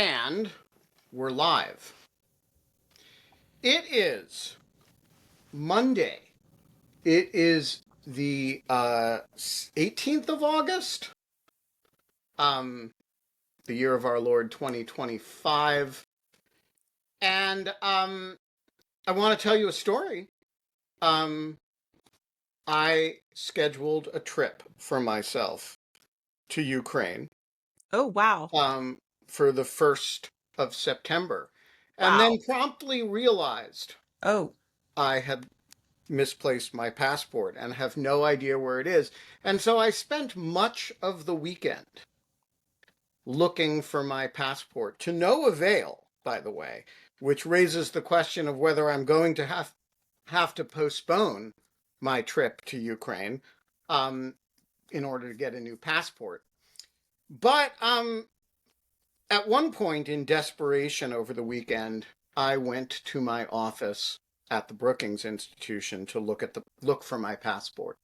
And we're live. It is Monday. It is the 18th of August, the year of our Lord 2025. And I want to tell you a story. I scheduled a trip for myself to Ukraine. Oh, wow. For the 1st of September. And Wow. then promptly realized Oh, I had misplaced my passport and have no idea where it is. And so I spent much of the weekend looking for my passport to no avail, by the way, which raises the question of whether I'm going to have to postpone my trip to Ukraine in order to get a new passport. But at one point, in desperation over the weekend, I went to my office at the Brookings Institution to look for my passport.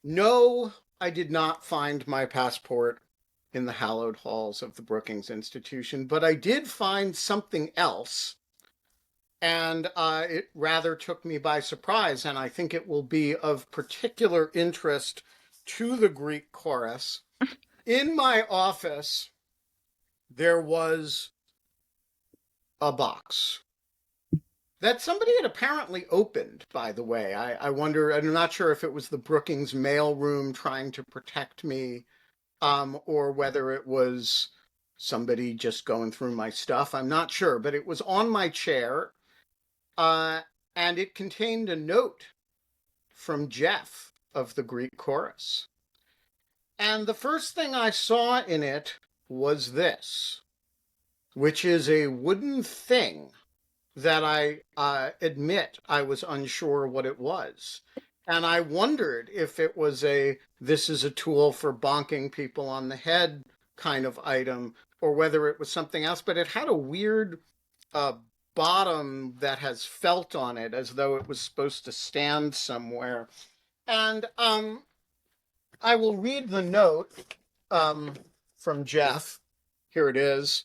No, I did not find my passport in the hallowed halls of the Brookings Institution, but I did find something else, and it rather took me by surprise, and I think it will be of particular interest to the Greek chorus. In my office, there was a box that somebody had apparently opened, by the way. I wonder, I'm not sure if it was the Brookings mailroom trying to protect me, or whether it was somebody just going through my stuff. I'm not sure, but it was on my chair, uh, and it contained a note from Jeff of the Greek chorus. And the first thing I saw in it was this, which is a wooden thing that I admit I was unsure what it was. And I wondered if it was this is a tool for bonking people on the head kind of item, or whether it was something else. But it had a weird uh, bottom that has felt on it, as though it was supposed to stand somewhere. And I will read the note from Jeff. Here it is.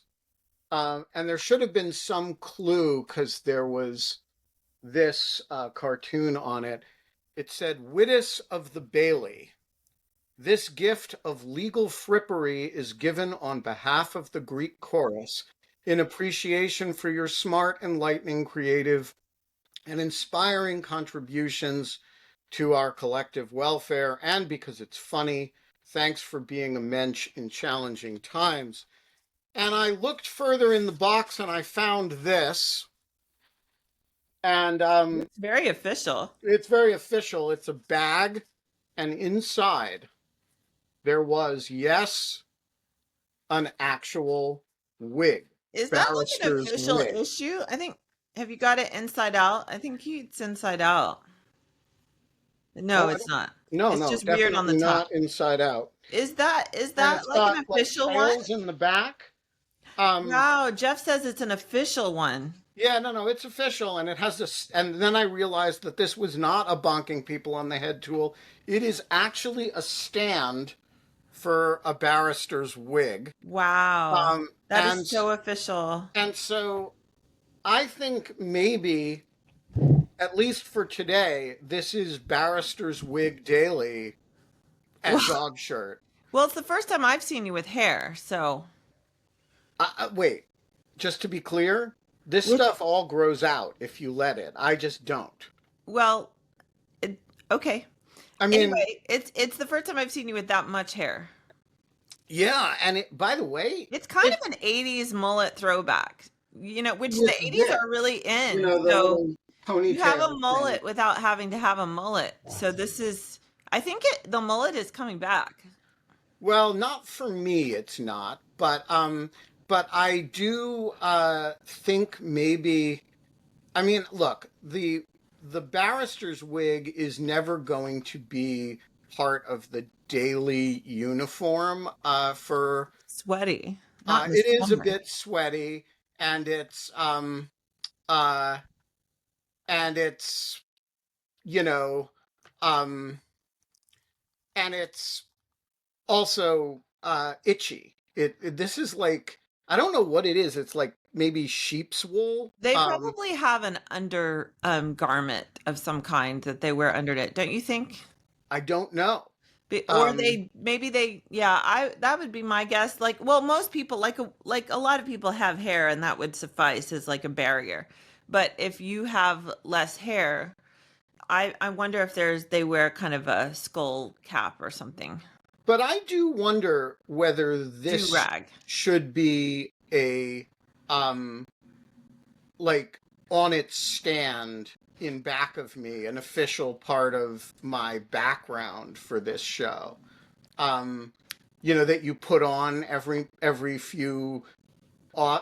And there should have been some clue, because there was this cartoon on it. It said, "Wittous of the Bailey. This gift of legal frippery is given on behalf of the Greek chorus in appreciation for your smart, enlightening, creative, and inspiring contributions to our collective welfare, and because it's funny. Thanks for being a mensch in challenging times." And I looked further in the box and I found this. And it's very official. it's very official. It's a bag, and inside there was, yes, an actual wig. Is that like an Barrister's official wig. issue? I think, have you got it inside out? I think it's inside out. Oh, No, I it's don't, not. no, It's no, just weird on the definitely top. not inside out. Is And that it's like an got like official one? tails in the back. No, Jeff says it's an official one. Yeah, no, it's official, and it has this. And then I realized that this was not a bonking people on the head tool. It is actually a stand for a barrister's wig. Wow. Um, That and is so official. and so I think maybe, at least for today, this is barrister's wig daily Well, at dog shirt. well, it's the first time I've seen you with hair, so Wait, just to be clear, this with stuff all grows out if you let it. I just don't. well, it, okay. I mean, Anyway, it's the first time I've seen you with that much hair. yeah, and by the way, It's kind it of an 80s mullet throwback, which the this 80s bit, are really you in. know, the So little you have a ponytail thing. mullet without having to have a mullet. So this is, I think the mullet is coming back. Well, not for me, it's not, but I do think maybe. I mean, look, the barrister's wig is never going to be part of the daily uniform for Sweaty, not in the it is a summer. bit sweaty, and uh it's you know um and it's also itchy. This is like I don't know what it is. It's like maybe sheep's wool. They probably have an under garment of some kind that they wear under it, don't you think? I don't know. Or Um, they maybe they yeah, I that would be my guess. Like, well, most people like a lot of people have hair and that would suffice as like a barrier. But if you have less hair, I wonder if they wear kind of a skull cap or something. but I do wonder whether Do this rag. should be a um like on its stand in back of me, an official part of my background for this show. Um, that you put on every few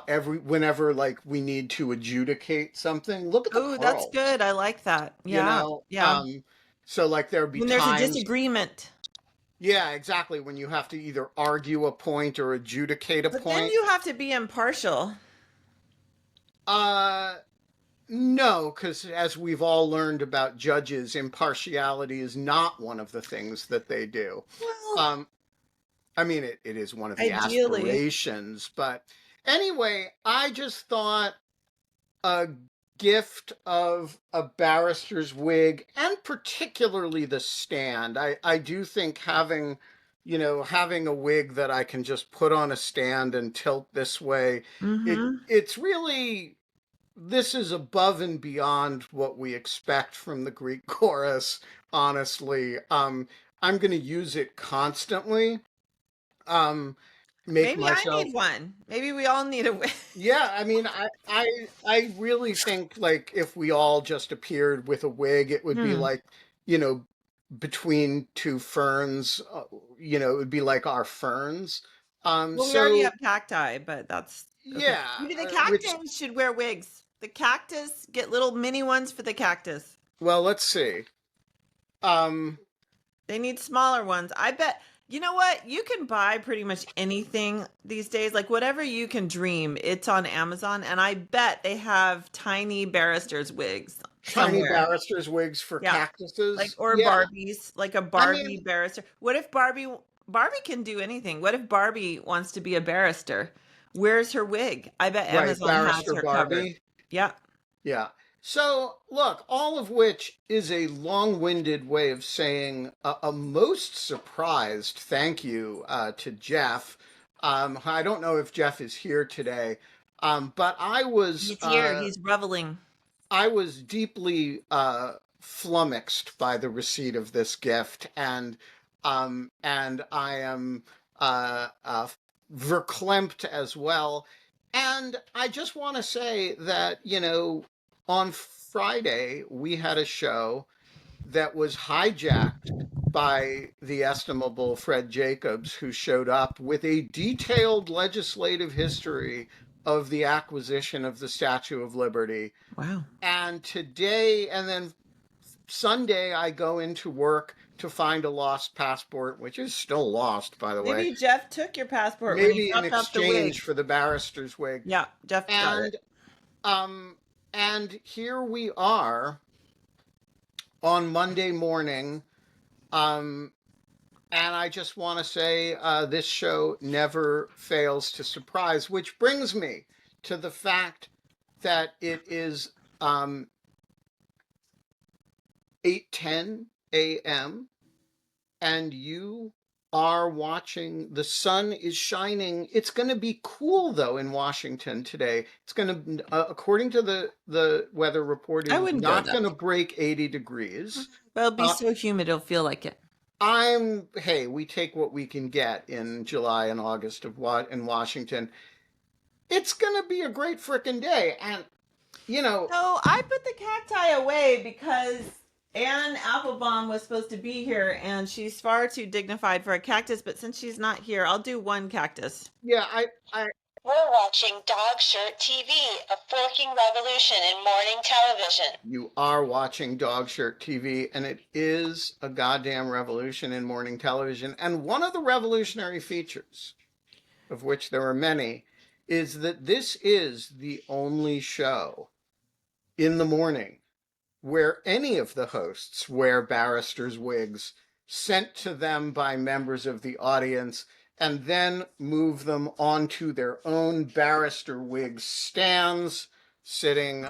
every whenever like we need to adjudicate something. Look at the Oh, that's curls, good. I like that. you Yeah. know. Yeah. So like there'd be When there's a times, disagreement. yeah, exactly, when you have to either argue a point or adjudicate a But then point. you have to be impartial. Uh no, because as we've all learned about judges, impartiality is not one of the things that they do. Well, Um, I mean, it is one of the ideally. aspirations, but anyway, I just thought a gift of a barrister's wig, and particularly the stand. I do think having a wig that I can just put on a stand and tilt this way, Mm-hmm. it's really, this is above and beyond what we expect from the Greek chorus, honestly. I'm going to use it constantly. Um, make Maybe I myself, need one. Maybe we all need a wig. yeah, I mean, I really think like if we all just appeared with a wig, it would be Hmm. like, you know, between two ferns, it would be like our ferns. Well, we already So have cacti, but that's okay. yeah, Maybe the which, cactus should wear wigs. The cactus, get little mini ones for the cactus. well, let's see. Um, They need smaller ones. I bet, you know what? You can buy pretty much anything these days. Like whatever you can dream, it's on Amazon. And I bet they have tiny barristers' wigs Tiny somewhere. barristers' wigs for Yeah. Like, cactuses. or Yeah, Barbies, like a I Barbie mean, barrister. What if Barbie can do anything? What if Barbie wants to be a barrister? Where's her wig? I bet right, Amazon has barrister her covered. Barbie. Yeah. Yeah. So, look, all of which is a long winded way of saying a most surprised thank you to Jeff. I don't know if Jeff is here today, but He's here. He's reveling. I was deeply flummoxed by the receipt of this gift, and I am verklempt as well. And I just want to say that on Friday we had a show that was hijacked by the estimable Fred Jacobs, who showed up with a detailed legislative history of the acquisition of the Statue of Liberty. Wow. And today, and then Sunday, I go into work to find a lost passport, which is still lost, by the way, Maybe Jeff took your passport when he maybe in dropped off the wig. exchange for the barrister's wig. Yeah, Jeff got it. And um, and here we are on Monday morning. Um, and I just want to say this show never fails to surprise, which brings me to the fact that it is 8:10 a.m. and you are watching. The sun is shining. It's going to be cool though in Washington today. It's going to, according to the weather report, it I is wouldn't go not that. going to break 80 degrees. But it'll be Uh, so humid, it'll feel like it. hey, we take what we can get in July and August of what in Washington. It's going to be a great frickin' day. And, you know, No, I put the cacti away because Anne Applebaum was supposed to be here and she's far too dignified for a cactus. But since she's not here, I'll do one cactus. yeah, I, We're watching Dog Shirt TV, a forking revolution in morning television. you are watching Dog Shirt TV, and it is a goddamn revolution in morning television. And one of the revolutionary features, of which there are many, is that this is the only show in the morning where any of the hosts wear barristers' wigs sent to them by members of the audience. and then move them onto their own barrister wig stands, sitting,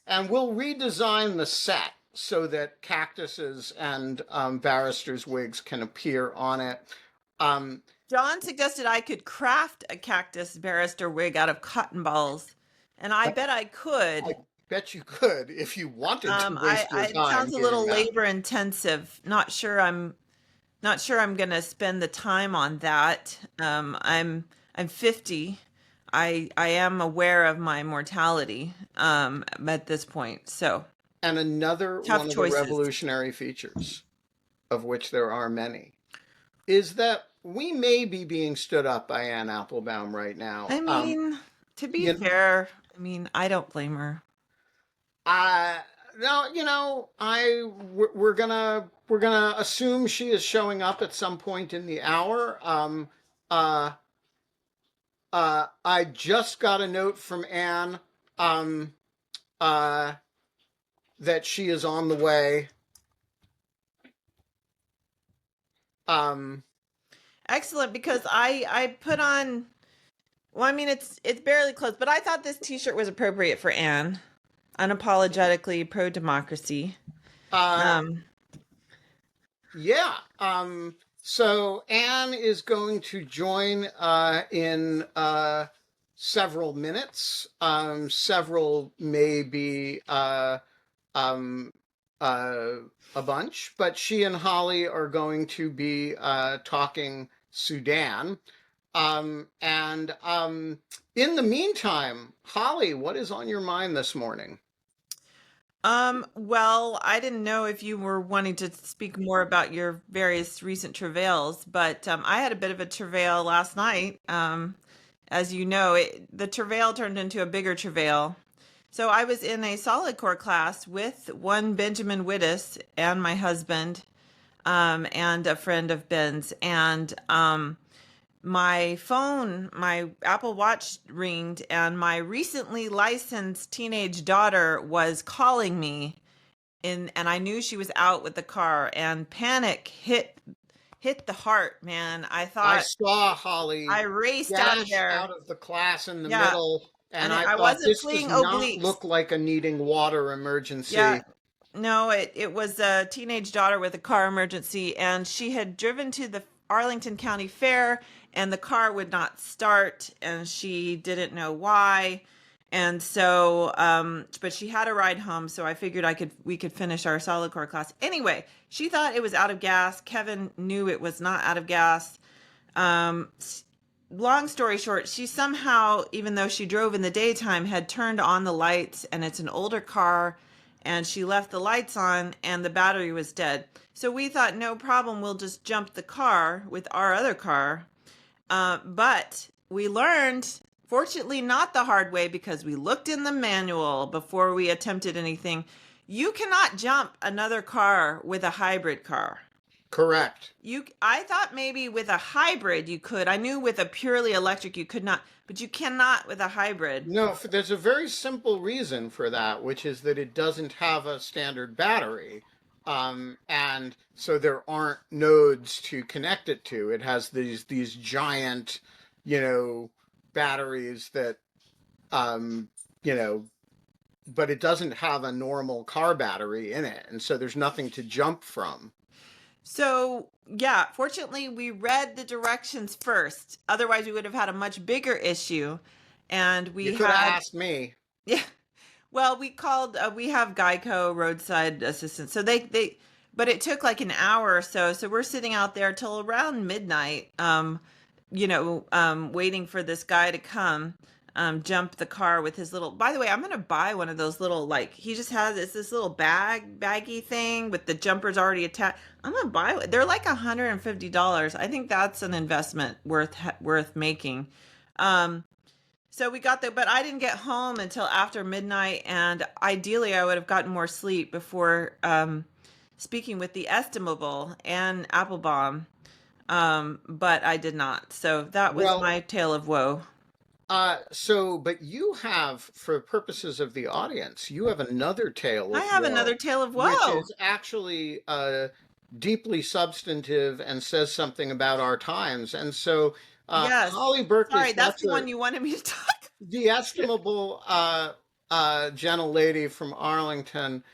and we'll redesign the set so that cactuses and barristers' wigs can appear on it. Um, John suggested I could craft a cactus barrister wig out of cotton balls, and I bet I could. I bet you could if you wanted to waste your It time sounds a doing little that. labor intensive. Not sure I'm gonna spend the time on that. I'm 50. I am aware of my mortality at this point. So And another tough one of the choices. revolutionary features, of which there are many, is that we may be being stood up by Anne Applebaum right now. I mean, to be You, fair, I mean, I don't blame her. I no, we're gonna assume she is showing up at some point in the hour. Uh, I just got a note from Anne, um, uh, that she is on the way. Um, Excellent, because I put on. Well, I mean, it's barely close, but I thought this T-shirt was appropriate for Anne. Unapologetically pro-democracy. uh, Um, yeah. So Anne is going to join in several minutes. Several maybe um, uh, a bunch, but she and Holly are going to be talking Sudan. And in the meantime, Holly, what is on your mind this morning? well, I didn't know if you were wanting to speak more about your various recent travails, but I had a bit of a travail last night. As you know, the travail turned into a bigger travail. So I was in a solid core class with one Benjamin Wittes and my husband, and a friend of Ben's, and my phone, my Apple Watch ringed, and my recently licensed teenage daughter was calling me and I knew she was out with the car, and panic hit the heart, man. I I thought saw I Holly raced out of dash there. out of the class in the Yeah, middle, and and I I thought wasn't this does fleeing not obliques. look like a needing water Yeah, emergency. no, it was a teenage daughter with a car emergency, and she had driven to the Arlington County Fair, and the car would not start, and she didn't know why. And so, but she had a ride home, so I figured we could finish our solid core class. Anyway, she thought it was out of gas. Kevin knew it was not out of gas. Um, Long story short, she somehow, even though she drove in the daytime, had turned on the lights, and it's an older car, and she left the lights on and the battery was dead. So we thought, no problem, we'll just jump the car with our other car. But we learned, fortunately, not the hard way, because we looked in the manual before we attempted anything. You cannot jump another car with a hybrid car. Correct. I thought maybe with a hybrid you could. I knew with a purely electric you could not, but you cannot with a hybrid. No, there's a very simple reason for that, which is that it doesn't have a standard battery. And so there aren't nodes to connect it to. It has these giant, you know, batteries that, um, you know, but it doesn't have a normal car battery in it, and so there's nothing to jump from. So, yeah, fortunately, we read the directions first. Otherwise, we would have had a much bigger issue. And You we could have had, asked me. yeah, well, we called, we have Geico roadside assistance. So but it took like an hour or so. So we're sitting out there till around midnight, waiting for this guy to come. Jump the car with his little. By the way, I'm gonna buy one of those little, like, he just has this little baggy thing with the jumpers already attached. I'm gonna buy it. They're like $150. I think that's an investment worth making. Um, so we got there, but I didn't get home until after midnight, and ideally I would have gotten more sleep before speaking with the estimable Anne Applebaum. But I did not. So that was Well, my tale of woe. but you have, for purposes of the audience, you have another tale I of have another woe, tale of which woe. is actually deeply substantive and says something about our times. And so, Yes. Holly Berkeley Sorry, that's the one Fletcher, you wanted me to talk. the estimable gentle lady from Arlington,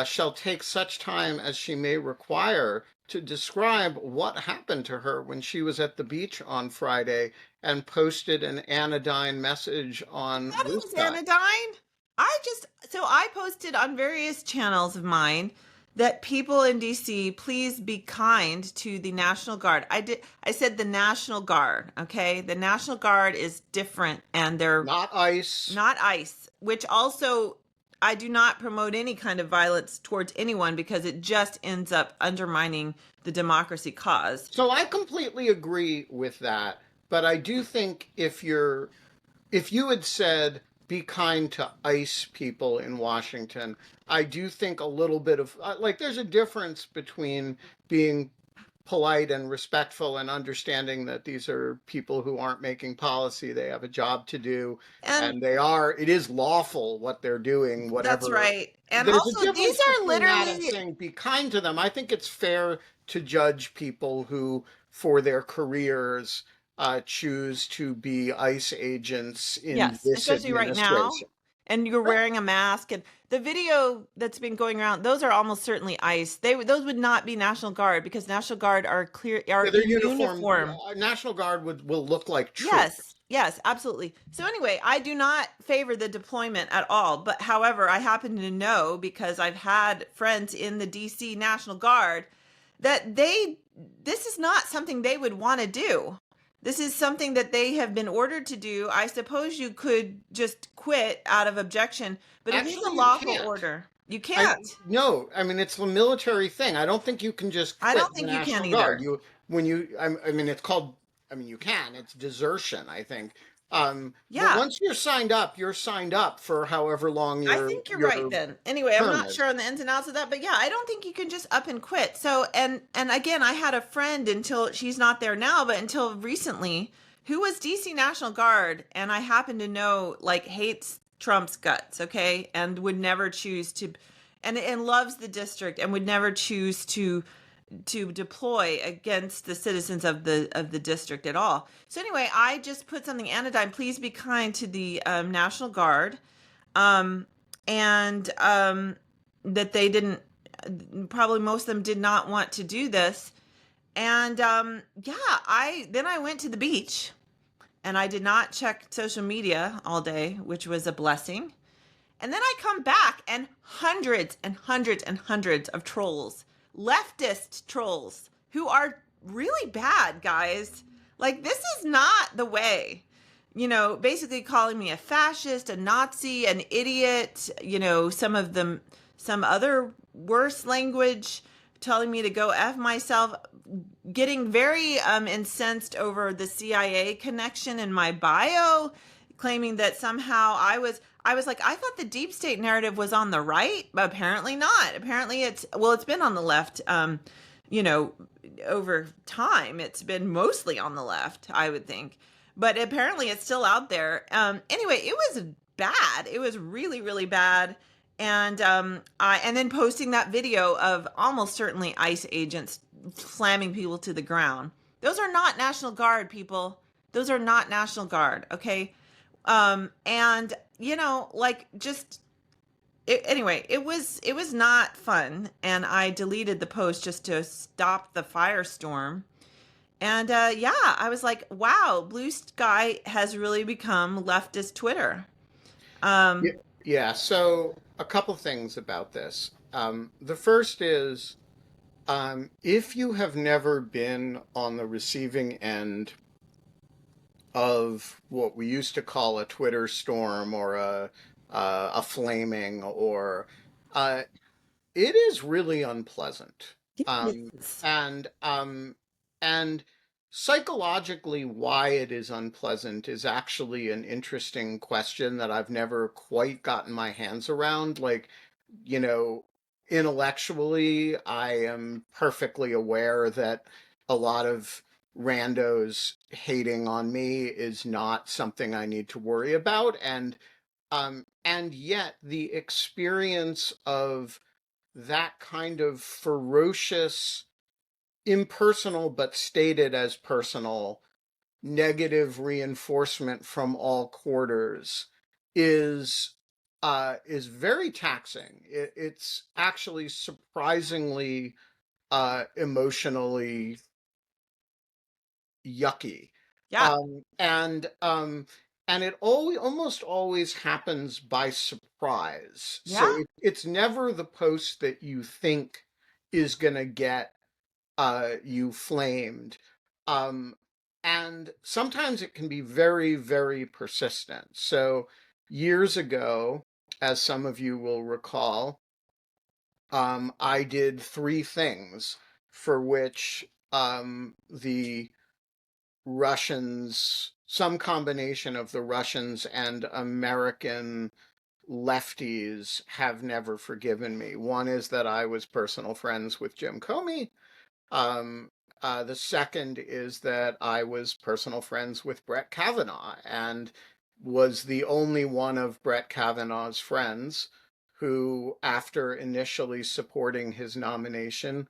shall take such time as she may require to describe what happened to her when she was at the beach on Friday and posted an anodyne message on Thought it this was guy. anodyne. I posted on various channels of mine that people in DC please be kind to the National Guard. I said the National Guard, okay? The National Guard is different and they're Not ICE. not ICE, which also I do not promote any kind of violence towards anyone because it just ends up undermining the democracy cause. So I completely agree with that, but I do think if you had said be kind to ICE people in Washington, I do think a little bit of like there's a difference between being polite and respectful and understanding that these are people who aren't making policy, they have a job to do, And and it is lawful what they're doing, that's whatever. right. And There's a also, these difference are between that and literally, saying be kind to them. I think it's fair to judge people who, for their careers, choose to be ICE agents in yes, this especially right now. administration. And you're Right. wearing a mask. And the video that's been going around, those are almost certainly ICE. Those would not be National Guard because National Guard are Yeah, their in uniform, uniform. National Guard will look like troops. Yes, yes, absolutely. So anyway, I do not favor the deployment at all. But however, I happen to know because I've had friends in the DC National Guard that this is not something they would want to do. This is something that they have been ordered to do. I suppose you could just quit out of objection, but it is a Actually, you lawful can't. order. You I can't. No, I mean it's a military thing. I don't think you can just I quit don't the think you can National Guard. either. I mean it's called. I mean you can. It's desertion. I think. But Yeah, once you're signed up, you're signed up for however long I think you're right your then. Anyway, I'm term not is. sure on the ins and outs of that, but yeah, I don't think you can just up and quit. So, and again, I had a friend until she's not there now, but until recently, who was DC National Guard, and I happen to know like hates Trump's guts, okay, and would never choose to, and loves the district and would never choose to deploy against the citizens of the district at all. So anyway, I just put something anodyne. Please be kind to the National Guard, um, and that they didn't. Probably most of them did not want to do this. And yeah, I went to the beach, and I did not check social media all day, which was a blessing. And then I come back and hundreds and hundreds and hundreds of trolls, leftist trolls, who are really bad, guys. Like, this is not the way. Basically calling me a fascist, a Nazi, an idiot, some other worse language, telling me to go F myself, getting very incensed over the CIA connection in my bio, claiming that somehow I was like, I thought the deep state narrative was on the right, but apparently not. Apparently it's been on the left, you know, over time. It's been mostly on the left, I would think. But apparently it's still out there. Anyway, it was bad. It was really, really bad. And then posting that video of almost certainly ICE agents slamming people to the ground. Those are not National Guard, people. Those are not National Guard, okay? And like just anyway, it was not fun, and I deleted the post just to stop the firestorm. And yeah, I was like, wow, Blue Sky has really become leftist Twitter. Yeah, Um, yeah. So a couple things about this. The first is if you have never been on the receiving end of what we used to call a Twitter storm or a flaming or uh, it is really unpleasant. yes. And psychologically, why it is unpleasant is actually an interesting question that I've never quite gotten my hands around. Like, you know, intellectually, I am perfectly aware that a lot of randos hating on me is not something I need to worry about. And yet the experience of that kind of ferocious impersonal but stated as personal negative reinforcement from all quarters is very taxing. It's actually surprisingly emotionally yucky. Yeah. And it almost always happens by surprise. Yeah. So it's never the post that you think is going to get you flamed. Um, and sometimes it can be very, very persistent. So years ago, as some of you will recall, I did three things for which the Russians, some combination of the Russians and American lefties have never forgiven me. One is that I was personal friends with Jim Comey. Um, the second is that I was personal friends with Brett Kavanaugh and was the only one of Brett Kavanaugh's friends who, after initially supporting his nomination,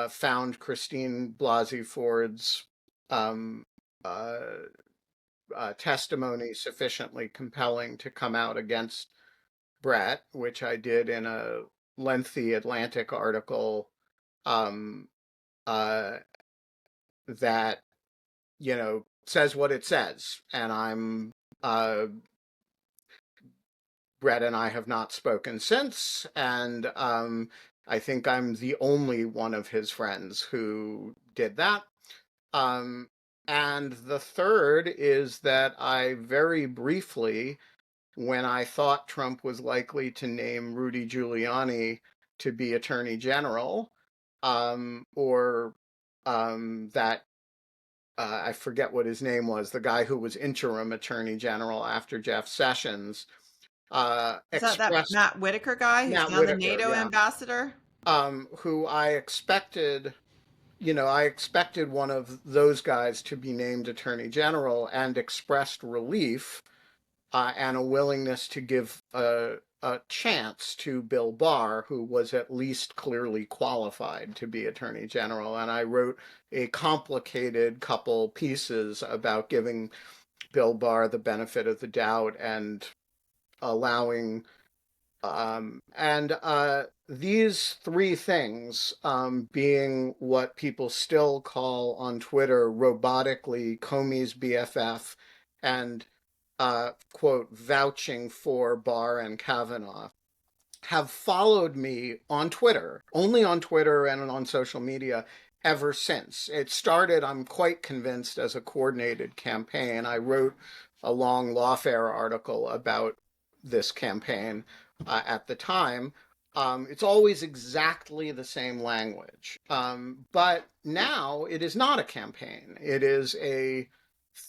found Christine Blasey Ford's um, uh, testimony sufficiently compelling to come out against Brett, which I did in a lengthy Atlantic article um, uh, that says what it says. And uh, Brett and I have not spoken since, and I think I'm the only one of his friends who did that. Um, and the third is that I very briefly, when I thought Trump was likely to name Rudy Giuliani to be Attorney General, or that I forget what his name was, the guy who was interim Attorney General after Jeff Sessions, Is that expressed Matt Whitaker guy who's Matt now the Whitaker, NATO yeah, ambassador? who I expected one of those guys to be named Attorney General and expressed relief and a willingness to give a chance to Bill Barr, who was at least clearly qualified to be Attorney General. And I wrote a complicated couple pieces about giving Bill Barr the benefit of the doubt and allowing and these three things, being what people still call on Twitter robotically Comey's BFF and quote, vouching for Barr and Kavanaugh, have followed me on Twitter, only on Twitter and on social media ever since. It started, I'm quite convinced, as a coordinated campaign. I wrote a long lawfare article about this campaign at the time. It's always exactly the same language. But now it is not a campaign. It is a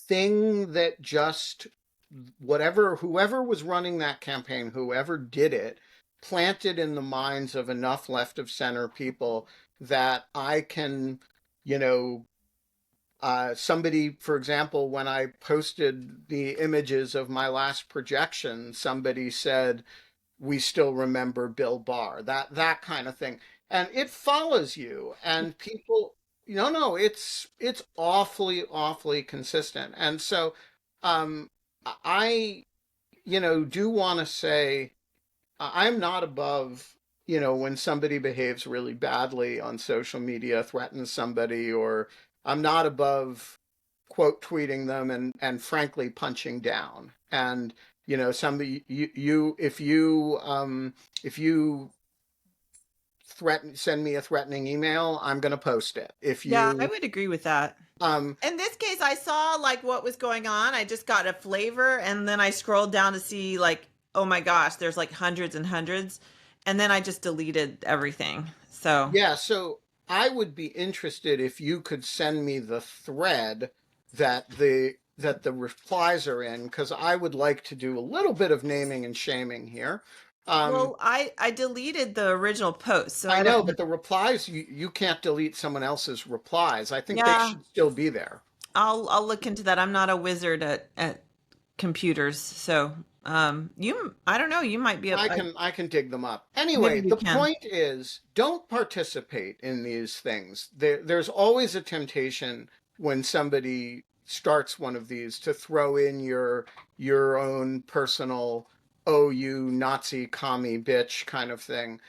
thing that just whoever was running that campaign, whoever did it, planted in the minds of enough left of center people that I can, you know, somebody, for example, when I posted the images of my last projection, somebody said, "We still remember Bill Barr," that kind of thing, and it follows you, and people, no, it's awfully, awfully consistent, and so, um, I, do want to say I'm not above, when somebody behaves really badly on social media, threatens somebody, or I'm not above quote tweeting them and frankly punching down. And somebody if you send me a threatening email, I'm going to post it. If Yeah, I you would agree with that. um In this case, I saw like what was going on. I just got a flavor and then I scrolled down to see like, oh my gosh, there's like hundreds and hundreds. And then I just deleted everything. So, Yeah, so I would be interested if you could send me the thread that the replies are in, because I would like to do a little bit of naming and shaming here. Um, well, I deleted the original post. So I I know, don't, but the replies you can't delete someone else's replies. I think they yeah, should still be there. I'll look into that. I'm not a wizard at computers. So I don't know, you might be I can dig them up. maybe Anyway, you the can. point is, don't participate in these things. There's always a temptation when somebody starts one of these to throw in your own personal "oh you Nazi commie bitch" kind of thing.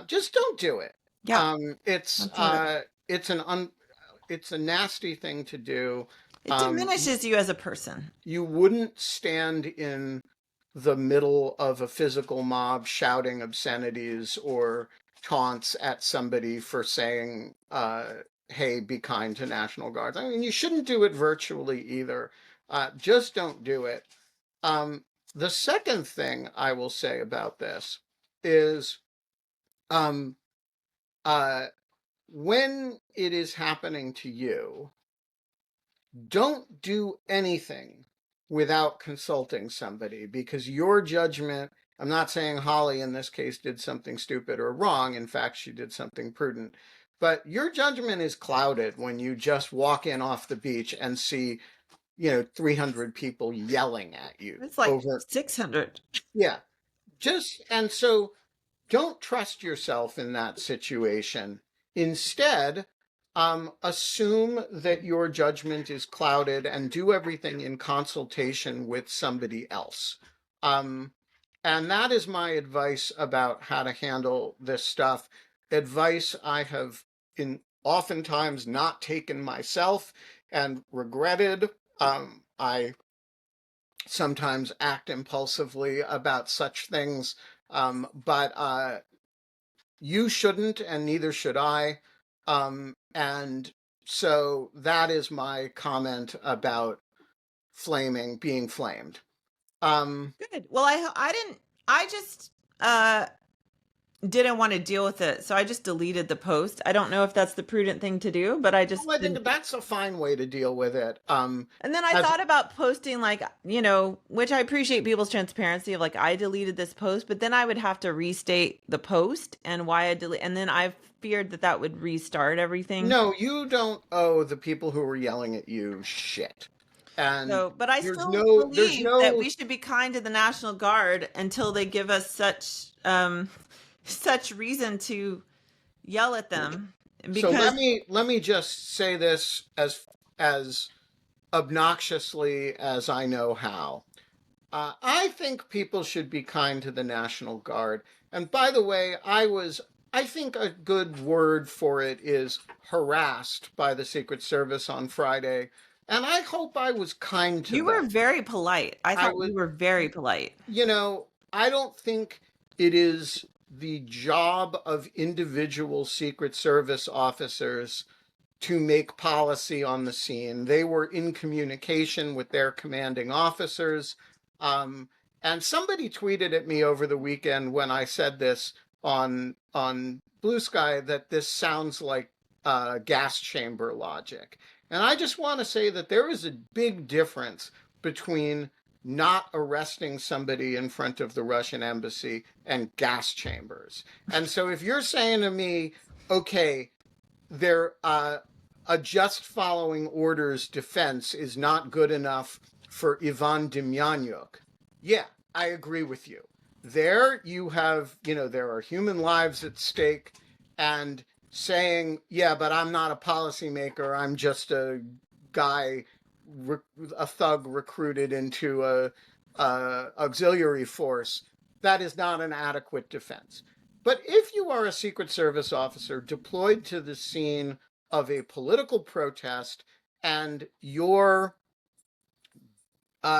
Just don't do it. Yeah, It's don't do it. it's a nasty thing to do. It diminishes you as a person. You wouldn't stand in the middle of a physical mob shouting obscenities or taunts at somebody for saying, hey, be kind to National Guards. I mean, you shouldn't do it virtually either. Just don't do it. The second thing I will say about this is um, uh, when it is happening to you, don't do anything without consulting somebody, because your judgment, I'm not saying Holly in this case did something stupid or wrong. In fact, she did something prudent. But your judgment is clouded when you just walk in off the beach and see, 300 people yelling at you It's like over. 600. Yeah. And so don't trust yourself in that situation. Instead, assume that your judgment is clouded and do everything in consultation with somebody else. Um, and that is my advice about how to handle this stuff. Advice I have oftentimes not taken myself and regretted. I sometimes act impulsively about such things, but you shouldn't, and neither should I. And so that is my comment about being flamed. Good. Well, I didn't, I just uh didn't want to deal with it. So I just deleted the post. I don't know if that's the prudent thing to do, but I just well, I didn't. think that's a fine way to deal with it. And then I As thought about posting, like, which I appreciate people's transparency of like, I deleted this post, but then I would have to restate the post and why I delete. And then I feared that that would restart everything. no, you don't owe the people who were yelling at you shit. And So, but I there's still no, there's believe that no we should be kind to the National Guard until they give us such reason to yell at them So because let me just say this as obnoxiously as I know how. I think people should be kind to the National Guard. And by the way, I think a good word for it is harassed by the Secret Service on Friday. And I hope I was kind to you were them. very polite. I I thought was, you were very polite. I don't think it is the job of individual Secret Service officers to make policy on the scene. They were in communication with their commanding officers. Um, and somebody tweeted at me over the weekend when I said this on Blue Sky that this sounds like gas chamber logic. And I just want to say that there is a big difference between not arresting somebody in front of the Russian embassy and gas chambers. And so if you're saying to me, okay, there a just following orders defense is not good enough for Ivan Demyanyuk. Yeah, I agree with you. There you have, there are human lives at stake, and saying, yeah, but I'm not a policymaker, I'm just a guy, a thug recruited into a auxiliary force, that is not an adequate defense. But if you are a Secret Service officer deployed to the scene of a political protest and your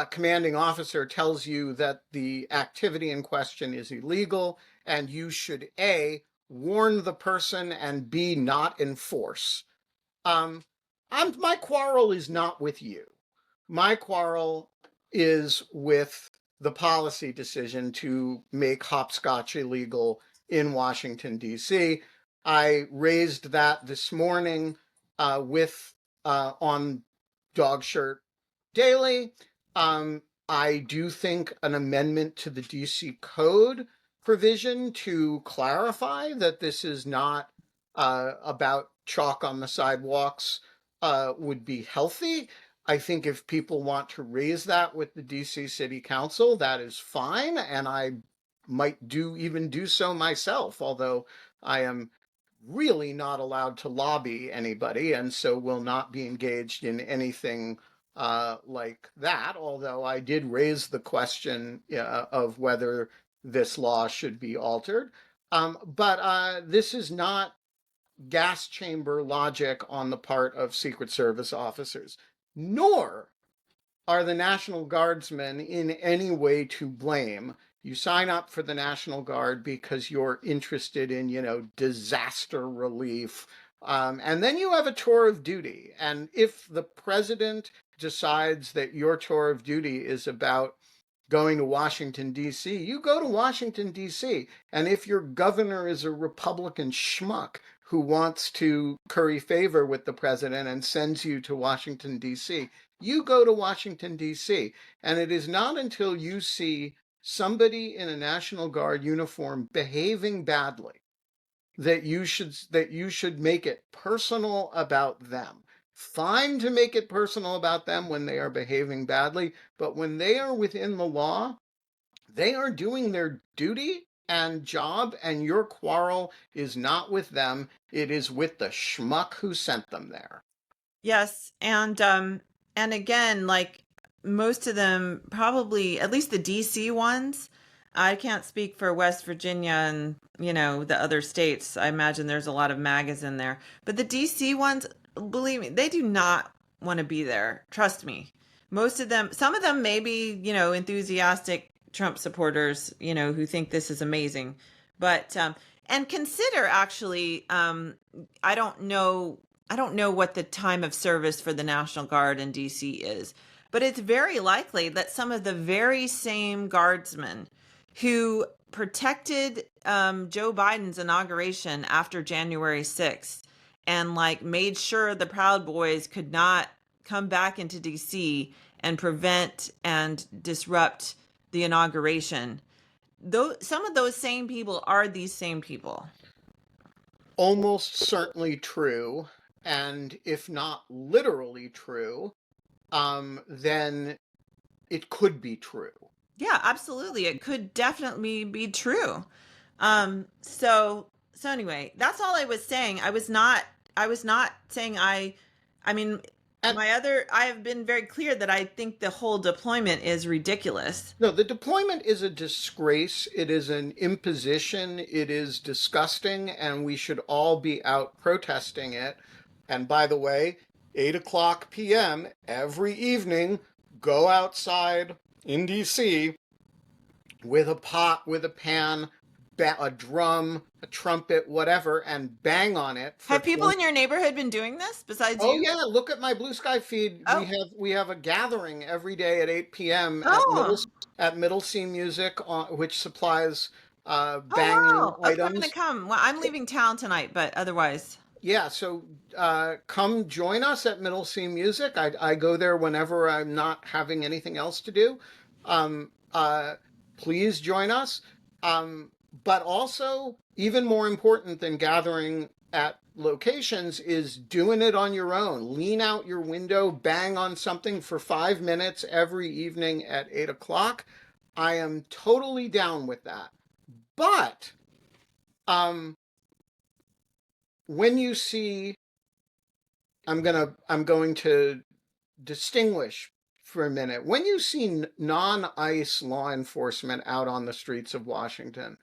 commanding officer tells you that the activity in question is illegal and you should A, warn the person, and B, not enforce, um, my quarrel is not with you. My quarrel is with the policy decision to make hopscotch illegal in Washington, D.C. I raised that this morning on Dog Shirt Daily. I do think an amendment to the DC Code provision to clarify that this is not about chalk on the sidewalks would be healthy. I think if people want to raise that with the DC City Council, that is fine, and I might even do so myself, although I am really not allowed to lobby anybody, and so will not be engaged in anything like that. Although I did raise the question of whether this law should be altered. But this is not gas chamber logic on the part of Secret Service officers, nor are the National Guardsmen in any way to blame. You sign up for the National Guard because you're interested in, disaster relief. And then you have a tour of duty. And if the president decides that your tour of duty is about going to Washington, D.C., you go to Washington, D.C. And if your governor is a Republican schmuck who wants to curry favor with the president and sends you to Washington, D.C., you go to Washington, D.C. And it is not until you see somebody in a National Guard uniform behaving badly that you should make it personal about them. Fine to make it personal about them when they are behaving badly, but when they are within the law, they are doing their duty and job, and your quarrel is not with them, it is with the schmuck who sent them there. Yes, and again, like most of them, probably at least the DC ones. I can't speak for West Virginia and, the other states. I imagine there's a lot of MAGAs in there. But the DC ones, believe me, they do not want to be there. Trust me. Most of them, some of them may be, enthusiastic Trump supporters, who think this is amazing. But and consider actually, I don't know what the time of service for the National Guard in DC is, but it's very likely that some of the very same guardsmen who protected Joe Biden's inauguration after January 6th and like made sure the Proud Boys could not come back into DC and prevent and disrupt the inauguration. Though some of those same people are these same people. Almost certainly true. And if not literally true, then it could be true. Yeah, absolutely. It could definitely be true. So anyway, that's all I was saying. I was not saying I mean, And I have been very clear that I think the whole deployment is ridiculous. no, the deployment is a disgrace. It is an imposition. It is disgusting, and we should all be out protesting it. And by the way, 8 o'clock p.m. every evening, go outside in DC with a pot, with a pan, a drum, a trumpet, whatever, and bang on it. Have people in your neighborhood been doing this besides Oh you? yeah, look at my Blue Sky feed. Oh. We have a gathering every day at 8 p.m. Oh. At Middle Sea Music, which supplies Oh, banging wow. Okay, I'm items. gonna come. Well, I'm leaving town tonight, but otherwise. Yeah, so come join us at Middle Sea Music. I go there whenever I'm not having anything else to do. Um, Please join us. But also, even more important than gathering at locations is doing it on your own. Lean out your window, bang on something for 5 minutes every evening at 8 o'clock. I am totally down with that. But when you see, I'm going to distinguish for a minute. When you see non-ICE law enforcement out on the streets of Washington,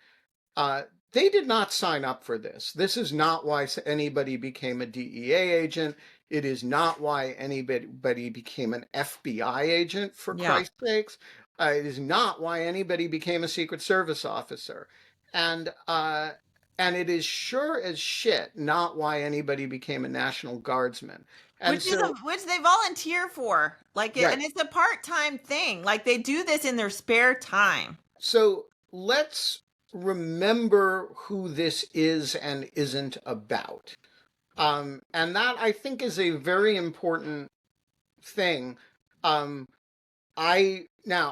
they did not sign up for this. This is not why anybody became a DEA agent. It is not why anybody became an FBI agent, for Christ's sakes. It is not why anybody became a Secret Service officer. And it is sure as shit not why anybody became a National Guardsman. And Which they volunteer for. Like, right. And it's a part-time thing. Like, they do this in their spare time. So let's remember who this is and isn't about. And that, I think, is a very important thing. Now,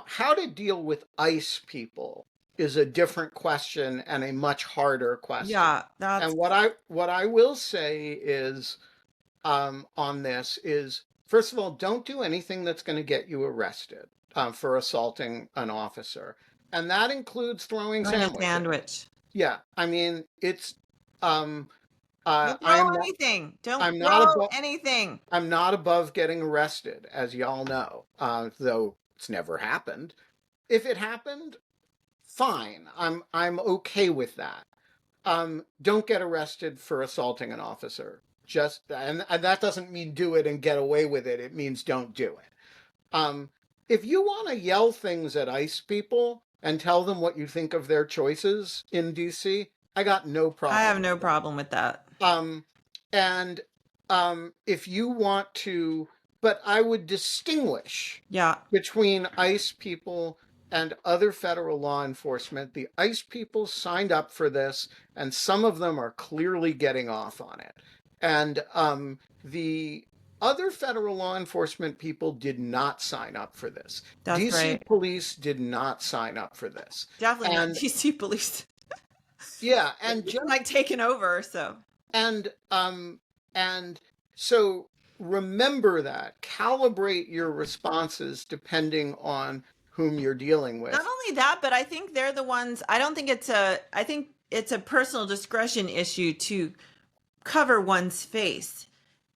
how to deal with ICE people is a different question and a much harder question. Yeah, and what I will say is, on this is, first of all, don't do anything that's going to get you arrested for assaulting an officer. And that includes throwing Throwing a sandwiches. sandwich. Yeah, I mean, it's um Don't I throw am not anything. Don't I'm not throw above anything. I'm not above getting arrested, as y'all know. Though it's never happened. If it happened, fine. I'm okay with that. Don't get arrested for assaulting an officer. Just and that doesn't mean do it and get away with it. It means don't do it. Um, if you want to yell things at ICE people and tell them what you think of their choices in DC, I got no I have problem. no problem with that. Um, and if you want to, but I would distinguish Yeah. between ICE people and other federal law enforcement. The ICE people signed up for this, and some of them are clearly getting off on it. And the other federal law enforcement people did not sign up for this. That's DC right. police did not sign up for this. Definitely not And DC police. yeah, and It's just like taken over, so. and so remember that. Calibrate your responses depending on whom you're dealing Not with. only that, but I think they're the ones, I think it's a personal discretion issue to cover one's face.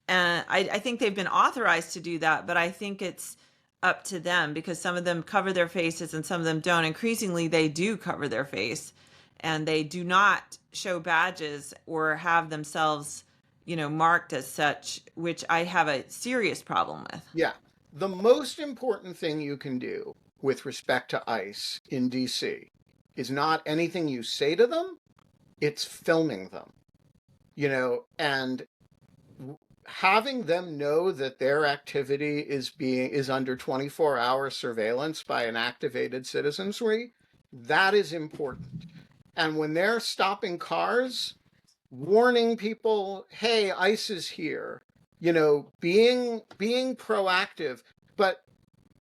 And I think they've been authorized to do that, but I think it's up to them because some of them cover their faces and some of them don't. Increasingly, they do cover their face and they do not show badges or have themselves, marked as such, which I have a serious problem with. Yeah. The most important thing you can do with respect to ICE in DC is not anything you say to them, it's filming them. And having them know that their activity is under 24-hour surveillance by an activated citizenry, that is important. And when they're stopping cars, warning people, hey, ICE is here, being proactive. But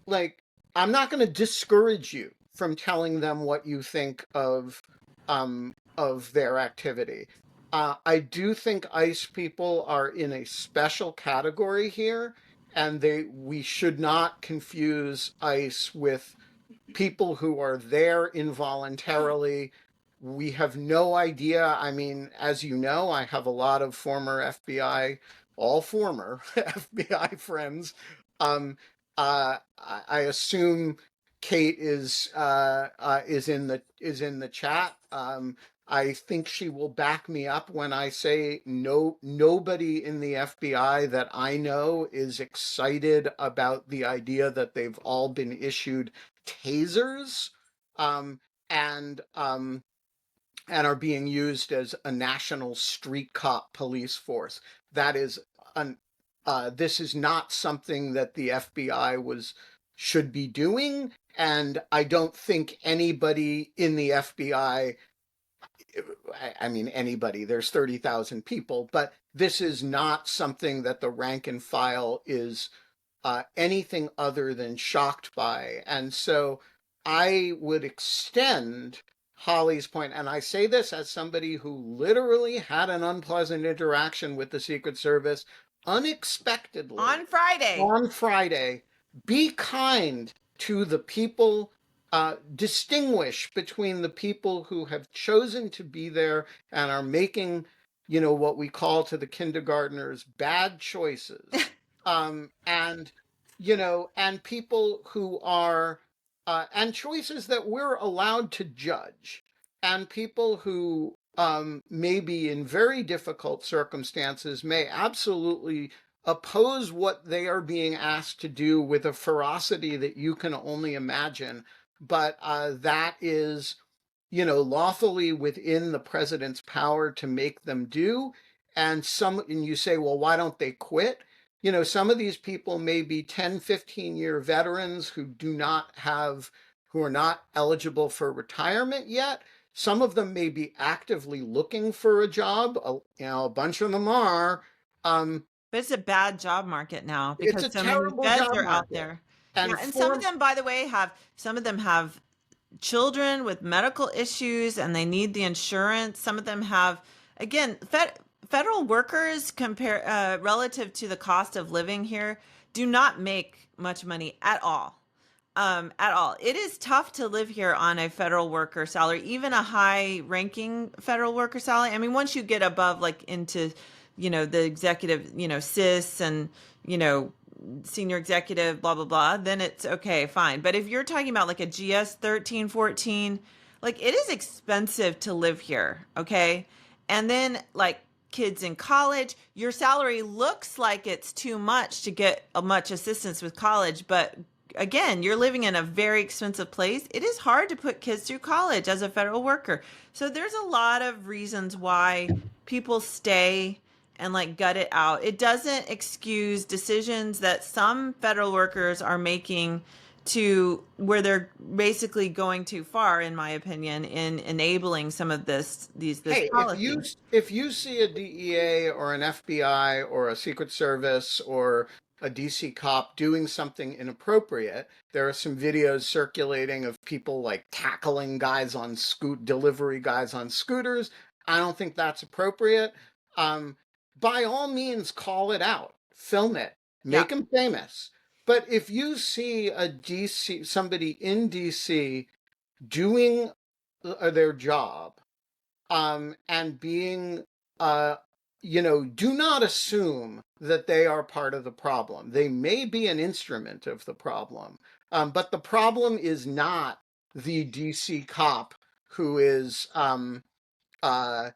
like, I'm not going to discourage you from telling them what you think of their activity. I do think ICE people are in a special category here, and we should not confuse ICE with people who are there involuntarily. We have no idea. I mean, as you know, I have a lot of all former FBI friends. I assume Kate is in the chat. I think she will back me up when I say nobody in the FBI that I know is excited about the idea that they've all been issued tasers um, and are being used as a national street cop police force. That is this is not something that the FBI should be doing, and I don't think anybody in the FBI, I mean, anybody, there's 30,000 people, but this is not something that the rank and file is anything other than shocked by. And so I would extend Holly's point, and I say this as somebody who literally had an unpleasant interaction with the Secret Service unexpectedly On on Friday. Be kind to the people. Distinguish between the people who have chosen to be there and are making, what we call to the kindergartners bad choices, and and people who are and choices that we're allowed to judge, and people who maybe in very difficult circumstances may absolutely oppose what they are being asked to do with a ferocity that you can only imagine, but that is, lawfully within the president's power to make them do. And you say, well, why don't they quit? Some of these people may be 10, 15-year veterans who are not eligible for retirement yet. Some of them may be actively looking for a job. A bunch of them are. But it's a bad job market now It's because a so many terrible feds job are out market. there. And Yeah, and some of them, by the way, have children with medical issues and they need the insurance. Some of them have, again, federal workers compare relative to the cost of living here. do not make much money at all. At all. It is tough to live here on a federal worker salary, even a high ranking federal worker salary. I mean, once you get above like into, the executive, CIS and, senior executive, blah, blah, blah, then it's okay, fine. But if you're talking about like a GS 13, 14, like it is expensive to live here. Okay. And then like kids in college, your salary looks like it's too much to get much assistance with college, but again, you're living in a very expensive place. It is hard to put kids through college as a federal worker. So there's a lot of reasons why people stay and like gut it out. It doesn't excuse decisions that some federal workers are making to where they're basically going too far, in my opinion, in enabling some of this Hey, policy. if you see a DEA or an FBI or a Secret Service or a DC cop doing something inappropriate, there are some videos circulating of people like tackling guys on delivery guys on scooters. I don't think that's appropriate. By all means, call it out, film it, Yeah. make them famous. But if you see somebody in DC doing their job, and being, do not assume that they are part of the problem. They may be an instrument of the problem, but the problem is not the DC cop who is, the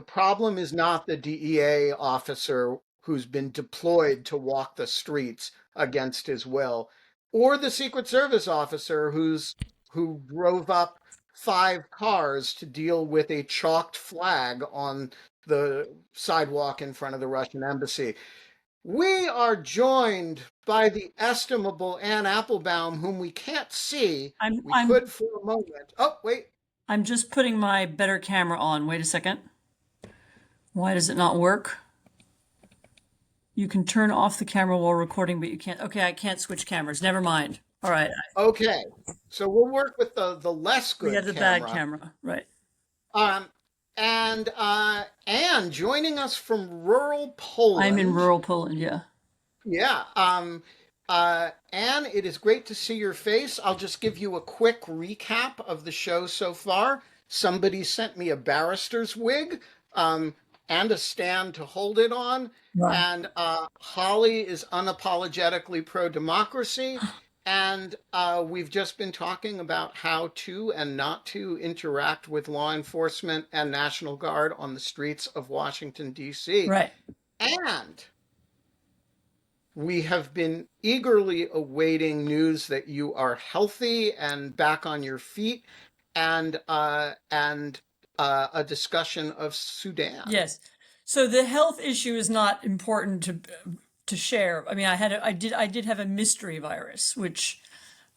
problem is not the DEA officer who's been deployed to walk the streets against his will, or the Secret Service officer who drove up 5 cars to deal with a chalked flag on the sidewalk in front of the Russian embassy. We are joined by the estimable Anne Applebaum, whom we can't see. We could for a moment. Oh, wait. I'm just putting my better camera on. Wait a second. Why does it not work? You can turn off the camera while recording, but you can't. Okay, I can't switch cameras. Never mind. All right. Okay, so we'll work with the less good. We have the camera. bad camera, right? And joining us from rural Poland. I'm in rural Poland. Yeah. Yeah. Anne, it is great to see your face. I'll just give you a quick recap of the show so far. Somebody sent me a barrister's wig, and a stand to hold it on. Right. And Holly is unapologetically pro-democracy. And we've just been talking about how to and not to interact with law enforcement and National Guard on the streets of Washington, D.C. Right. And we have been eagerly awaiting news that you are healthy and back on your feet, and a discussion of Sudan. Yes. So the health issue is not important to share. I mean, I did have a mystery virus, which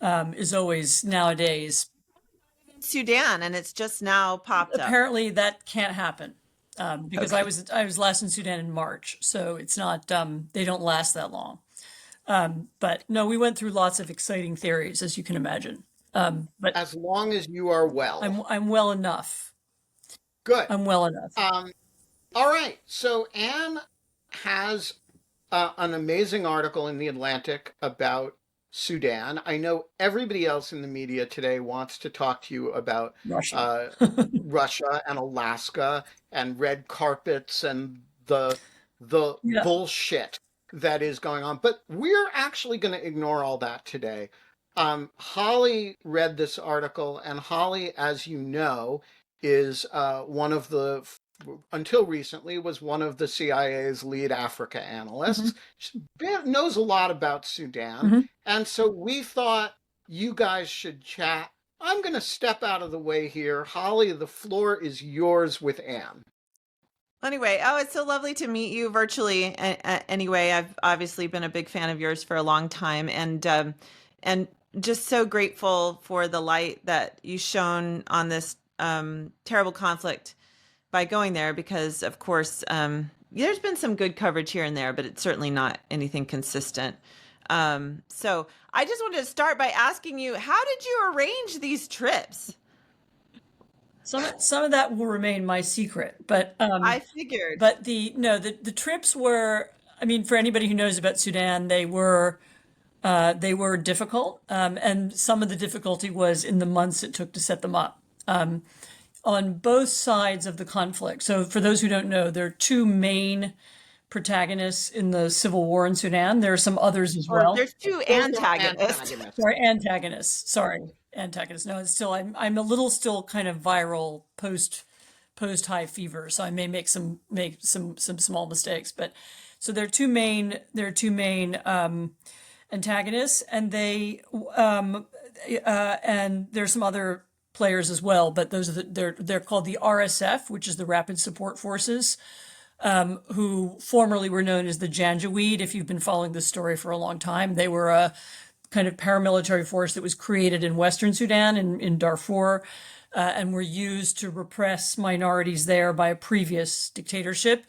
is always nowadays. Sudan, and it's just now popped up. Apparently, that can't happen because Okay. I was last in Sudan in March, so it's not. They don't last that long. But no, we went through lots of exciting theories, as you can imagine. But As long as you are well. I'm well enough. Good. I'm well enough. All right. So Anne has an amazing article in The Atlantic about Sudan. I know everybody else in the media today wants to talk to you about Russia. Russia and Alaska and red carpets and the Yeah. bullshit that is going on. But we're actually going to ignore all that today. Holly read this article, and Holly, as you know, is until recently, was one of the CIA's lead Africa analysts. She knows a lot about Sudan. And so we thought you guys should chat. I'm going to step out of the way here. Holly, the floor is yours with Anne. Anyway, it's so lovely to meet you virtually. Anyway, I've obviously been a big fan of yours for a long time, and just so grateful for the light that you shone on this terrible conflict by going there, because of course there's been some good coverage here and there, but it's certainly not anything consistent. So I just wanted to start by asking you, how did you arrange these trips? Some of that will remain my secret, but I figured. But the trips were, I mean, for anybody who knows about Sudan, they were difficult, and some of the difficulty was in the months it took to set them up. On both sides of the conflict. So, for those who don't know, there are two main protagonists in the civil war in Sudan. There are some others as Or well. there's two Both are antagonists. antagonists. Sorry, antagonists. Sorry, antagonists. No, it's still I'm a little still kind of viral post high fever, so I may make some small mistakes. But so there are two main antagonists, and and there's some other players as well. But those are they're called the RSF, which is the Rapid Support Forces, who formerly were known as the Janjaweed. If you've been following this story for a long time, they were a kind of paramilitary force that was created in Western Sudan in Darfur, and were used to repress minorities there by a previous dictatorship.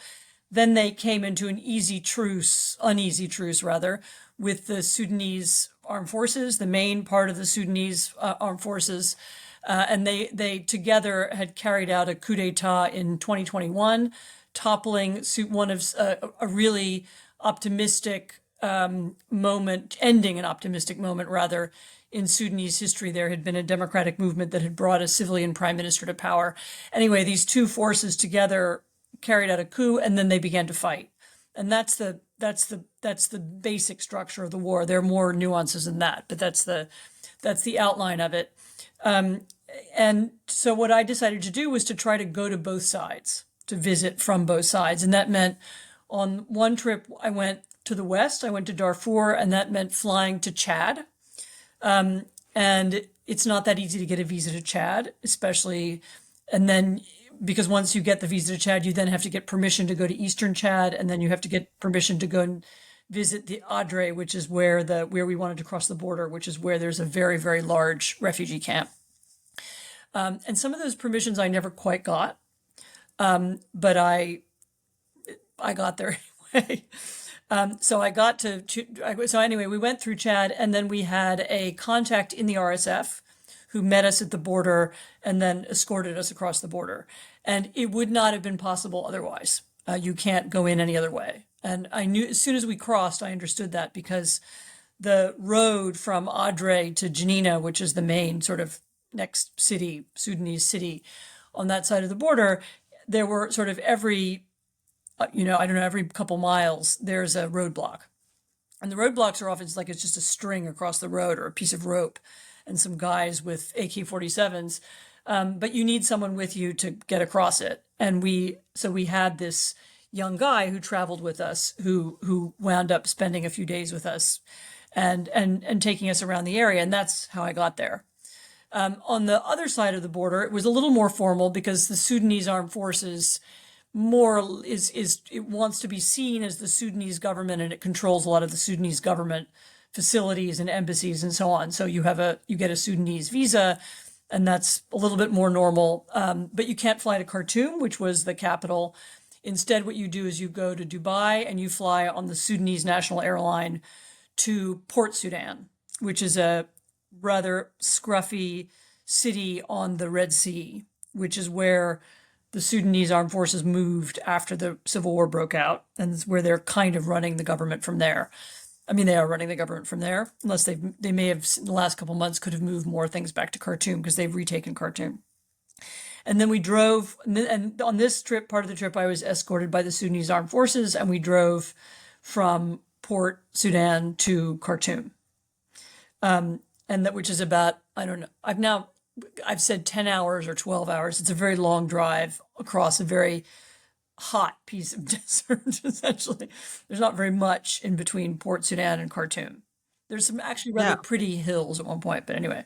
Then they came into an uneasy truce rather, with the Sudanese armed forces, the main part of the Sudanese armed forces, and they together had carried out a coup d'état in 2021, toppling one of a really optimistic moment, ending an optimistic moment rather in Sudanese history. There had been a democratic movement that had brought a civilian prime minister to power. Anyway, these two forces together carried out a coup, and then they began to fight. And that's the basic structure of the war. There are more nuances than that, but that's the outline of it. And so what I decided to do was to try to go to both sides, to visit from both sides. And that meant on one trip, I went to the west, I went to Darfur, and that meant flying to Chad. And it's not that easy to get a visa to Chad, especially, and then because once you get the visa to Chad, you then have to get permission to go to Eastern Chad, and then you have to get permission to go and visit the Adre, which is where we wanted to cross the border, which is where there's a very, very large refugee camp. And some of those permissions I never quite got, but I got there anyway. So I got so anyway, we went through Chad, and then we had a contact in the RSF who met us at the border and then escorted us across the border. And it would not have been possible otherwise. You can't go in any other way. And I knew as soon as we crossed, I understood that, because the road from Adre to Janina, which is the main sort of next city, Sudanese city on that side of the border, there were sort of every couple miles, there's a roadblock. And the roadblocks are often it's just a string across the road or a piece of rope and some guys with AK-47s. But you need someone with you to get across it. And we had this young guy who traveled with us, who wound up spending a few days with us and taking us around the area. And that's how I got there. On the other side of the border, it was a little more formal, because the Sudanese armed forces it wants to be seen as the Sudanese government, and it controls a lot of the Sudanese government facilities and embassies and so on. So you get a Sudanese visa, and that's a little bit more normal. But you can't fly to Khartoum, which was the capital. Instead, what you do is you go to Dubai and you fly on the Sudanese national airline to Port Sudan, which is a rather scruffy city on the Red Sea, which is where the Sudanese armed forces moved after the civil war broke out, and it's where they're kind of running the government from there. I mean, they are running the government from there, unless they may have, in the last couple of months, could have moved more things back to Khartoum, because they've retaken Khartoum. And then we drove, and on this trip, part of the trip, I was escorted by the Sudanese armed forces, and we drove from Port Sudan to Khartoum. Which is about, I don't know, I've said 10 hours or 12 hours. It's a very long drive across a very hot piece of desert, essentially. There's not very much in between Port Sudan and Khartoum. There's some actually rather pretty hills at one point, but anyway.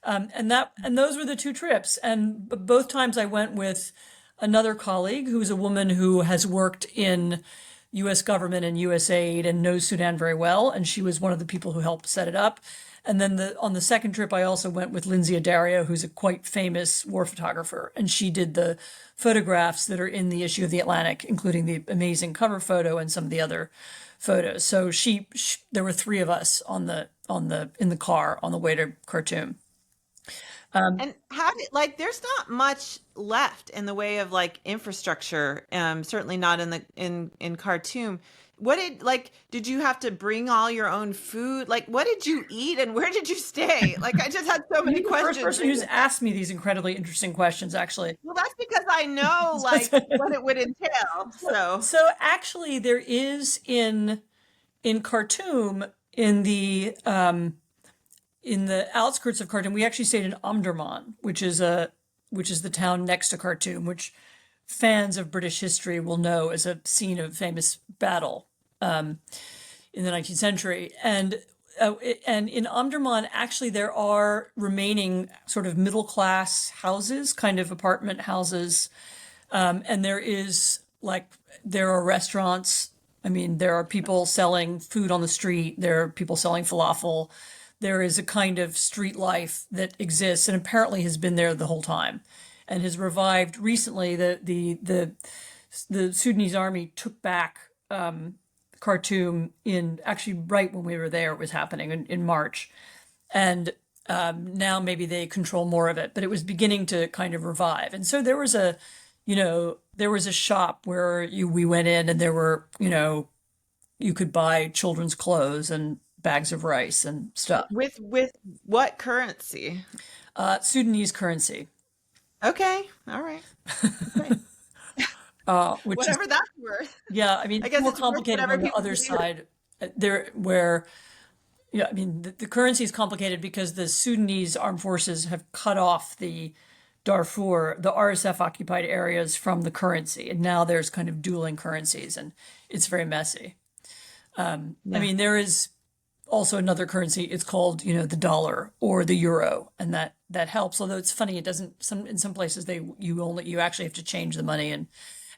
And those were the two trips. And both times I went with another colleague who's a woman who has worked in U.S. government and USAID and knows Sudan very well. And she was one of the people who helped set it up. And then on the second trip, I also went with Lindsay Adario, who's a quite famous war photographer. And she did the photographs that are in the issue of The Atlantic, including the amazing cover photo and some of the other photos. So there were three of us in the car on the way to Khartoum. And there's not much left in the way of infrastructure, certainly not in Khartoum. did you have to bring all your own food? Like, what did you eat and where did you stay? Like, I just had so many You're the first questions. person who's asked me these incredibly interesting questions, actually. Well, that's because I know like what it would entail. So, So actually, there is in Khartoum, in the outskirts of Khartoum, we actually stayed in Omdurman, which is the town next to Khartoum, which fans of British history will know as a scene of famous battle in the 19th century. And in Omdurman, actually, there are remaining sort of middle class houses, kind of apartment houses, and there are restaurants. I mean, there are people selling food on the street. There are people selling falafel. There is a kind of street life that exists and apparently has been there the whole time and has revived recently. The Sudanese army took back Khartoum in actually right when we were there. It was happening in March. And now maybe they control more of it, but it was beginning to kind of revive. And so there was a shop where we went in and there were, you could buy children's clothes and bags of rice and stuff. with what currency? Sudanese currency. Okay, all right. Okay. Which Whatever is, that's worth. yeah, I mean, I it's guess more it's worth complicated whatever on the people other believe it. side. There, where, yeah, I mean, the currency is complicated because the Sudanese armed forces have cut off the Darfur, the RSF occupied areas from the currency. And now there's kind of dueling currencies and it's very messy. I mean, there is also another currency. It's called, the dollar or the euro. And that helps. Although it's funny, it doesn't, in some places you actually have to change the money. And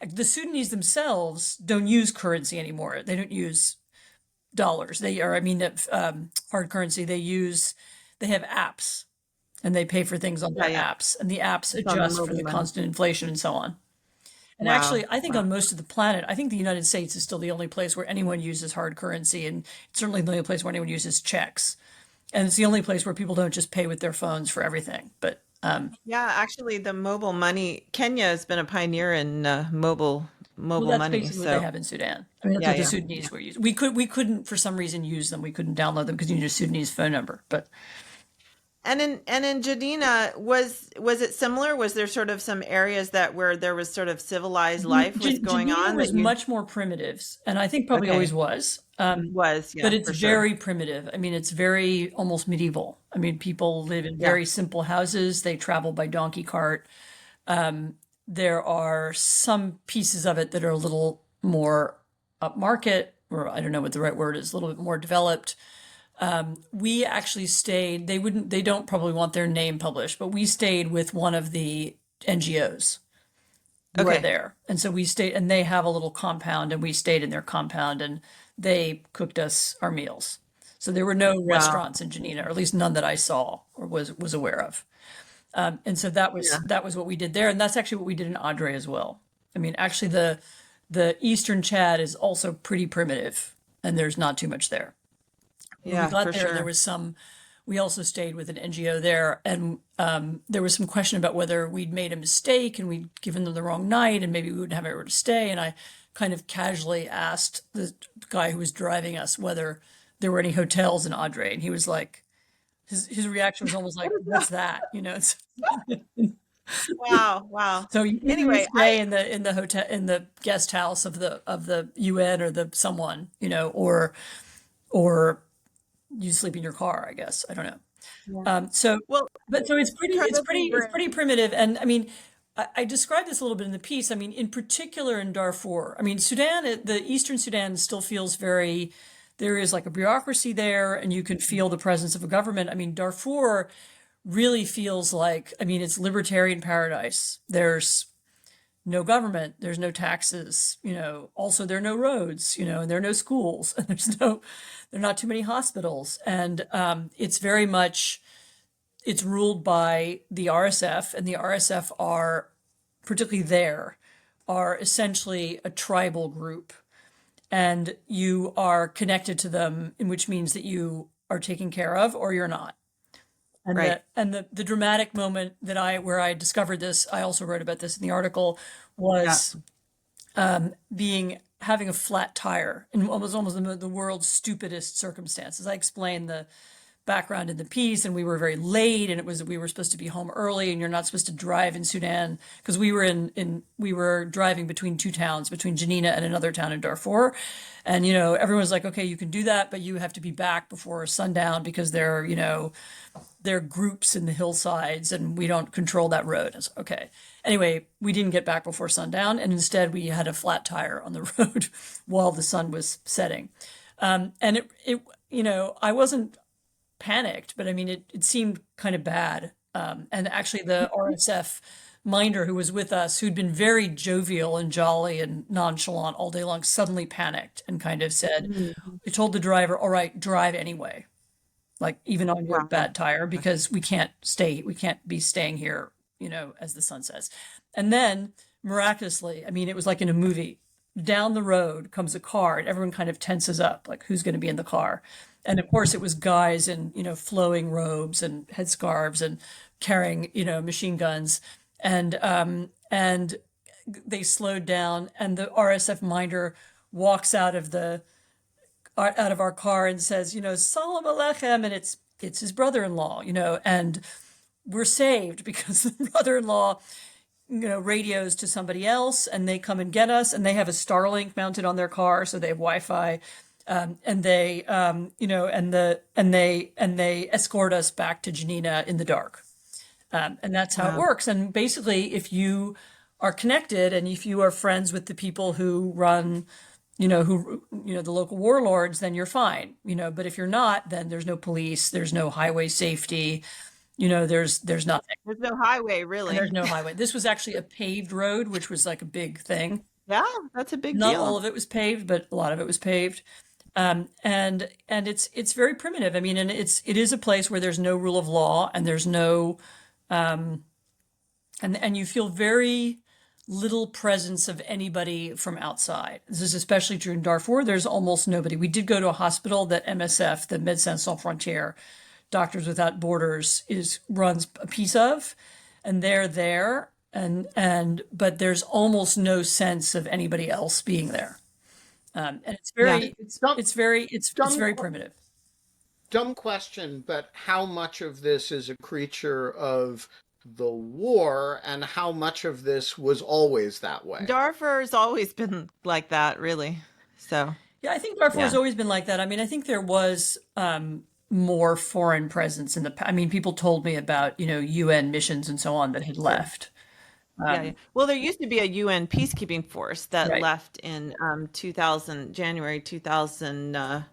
the Sudanese themselves don't use currency anymore. They don't use dollars. Hard currency. They have apps and they pay for things on their Yeah. apps and the apps It's on the adjust for mobile the money. constant inflation and so on. And Wow. actually, I think Wow. on most of the planet, I think the United States is still the only place where anyone uses hard currency. And it's certainly the only place where anyone uses checks. And it's the only place where people don't just pay with their phones for everything. But Yeah, actually, the mobile money. Kenya has been a pioneer in mobile that's money. basically what So they have in Sudan. I mean, that's yeah, what the yeah. Sudanese were using. We couldn't for some reason use them. We couldn't download them because you need a Sudanese phone number. But And in Jadina, was it similar? Was there sort of some areas where there was sort of civilized life was going Janina on was that you much more primitive, and I think probably okay always was. was But yeah it's for sure very primitive. I mean, it's very almost medieval. I mean, people live in yeah very simple houses. They travel by donkey cart. There are some pieces of it that are a little more upmarket, or I don't know what the right word is, a little bit more developed. We actually stayed, they don't probably want their name published, but we stayed with one of the NGOs who are okay there. And so we stayed, and they have a little compound, and we stayed in their compound, and they cooked us our meals. So there were no wow restaurants in Janina, or at least none that I saw or was aware of. And so that yeah was what we did there, and that's actually what we did in Adre as well. I mean, actually, the Eastern Chad is also pretty primitive, and there's not too much there. When we yeah got for there, sure we also stayed with an NGO there, and there was some question about whether we'd made a mistake and we'd given them the wrong night, and maybe we wouldn't have anywhere to stay. And I kind of casually asked the guy who was driving us whether there were any hotels in Adre, and he was like, his reaction was almost like, "What's that?" It's, wow so either you anyway stay in the hotel, in the guest house of the UN or the someone, or you sleep in your car, I guess. I don't know. yeah So, well but so incredibly it's rare pretty primitive. And I mean, I described this a little bit in the piece. I mean, in particular in Darfur, I mean, Sudan, the Eastern Sudan still feels there is like a bureaucracy there and you can feel the presence of a government. I mean, Darfur really feels like, I mean, it's libertarian paradise. There's no government, there's no taxes, also there are no roads, and there are no schools, and there are not too many hospitals. And it's very much, it's ruled by the RSF, and the RSF are, particularly there, are essentially a tribal group. And you are connected to them, which means that you are taken care of or you're not. And right the dramatic moment where I discovered this, I also wrote about this in the article, yeah was being having a flat tire in almost the world's stupidest circumstances. I explained the background in the piece, and we were very late, and we were supposed to be home early, and you're not supposed to drive in Sudan because we were driving between two towns, between Janina and another town in Darfur, and everyone was like, okay, you can do that, but you have to be back before sundown because there are groups in the hillsides, and we don't control that road. It's okay. Anyway, we didn't get back before sundown, and instead we had a flat tire on the road while the sun was setting, and I wasn't panicked, but I mean, it seemed kind of bad. And actually, the RSF minder who was with us, who'd been very jovial and jolly and nonchalant all day long, suddenly panicked and kind of said, "We told the driver, all right, drive anyway, like even on your Wow. bad tire, because we can't be staying here, as the sun sets." And then miraculously, I mean, it was like in a movie. Down the road comes a car, and everyone kind of tenses up, like who's going to be in the car. And of course, it was guys in flowing robes and headscarves and carrying machine guns, and they slowed down, and the RSF minder walks out of our car and says, "Salam Aleichem," and it's his brother-in-law, and we're saved because the brother-in-law radios to somebody else, and they come and get us, and they have a Starlink mounted on their car, so they have Wi-Fi. And they, and they escort us back to Janina in the dark, and that's how it works. And basically, if you are connected and if you are friends with the people who run, the local warlords, then you're fine. But if you're not, then there's no police, there's no highway safety, there's nothing. There's no highway, really. There's no highway. This was actually a paved road, which was like a big thing. Yeah, that's a big Not deal. all of it was paved, but a lot of it was paved. And it's very primitive. I mean, and it is a place where there's no rule of law, and there's no, and you feel very little presence of anybody from outside. This is especially true in Darfur. There's almost nobody. We did go to a hospital that MSF, the Médecins Sans Frontières, Doctors Without Borders, runs a piece of, and they're there, but there's almost no sense of anybody else being there. And it's very primitive. Dumb question, but how much of this is a creature of the war, and how much of this was always that way? Darfur's always been like that, really. So yeah, I think Darfur has always been like that. I mean, I think there was more foreign presence in the. I mean, people told me about UN missions and so on that had left. Yeah. Well, there used to be a UN peacekeeping force that Right. left in January 2000, I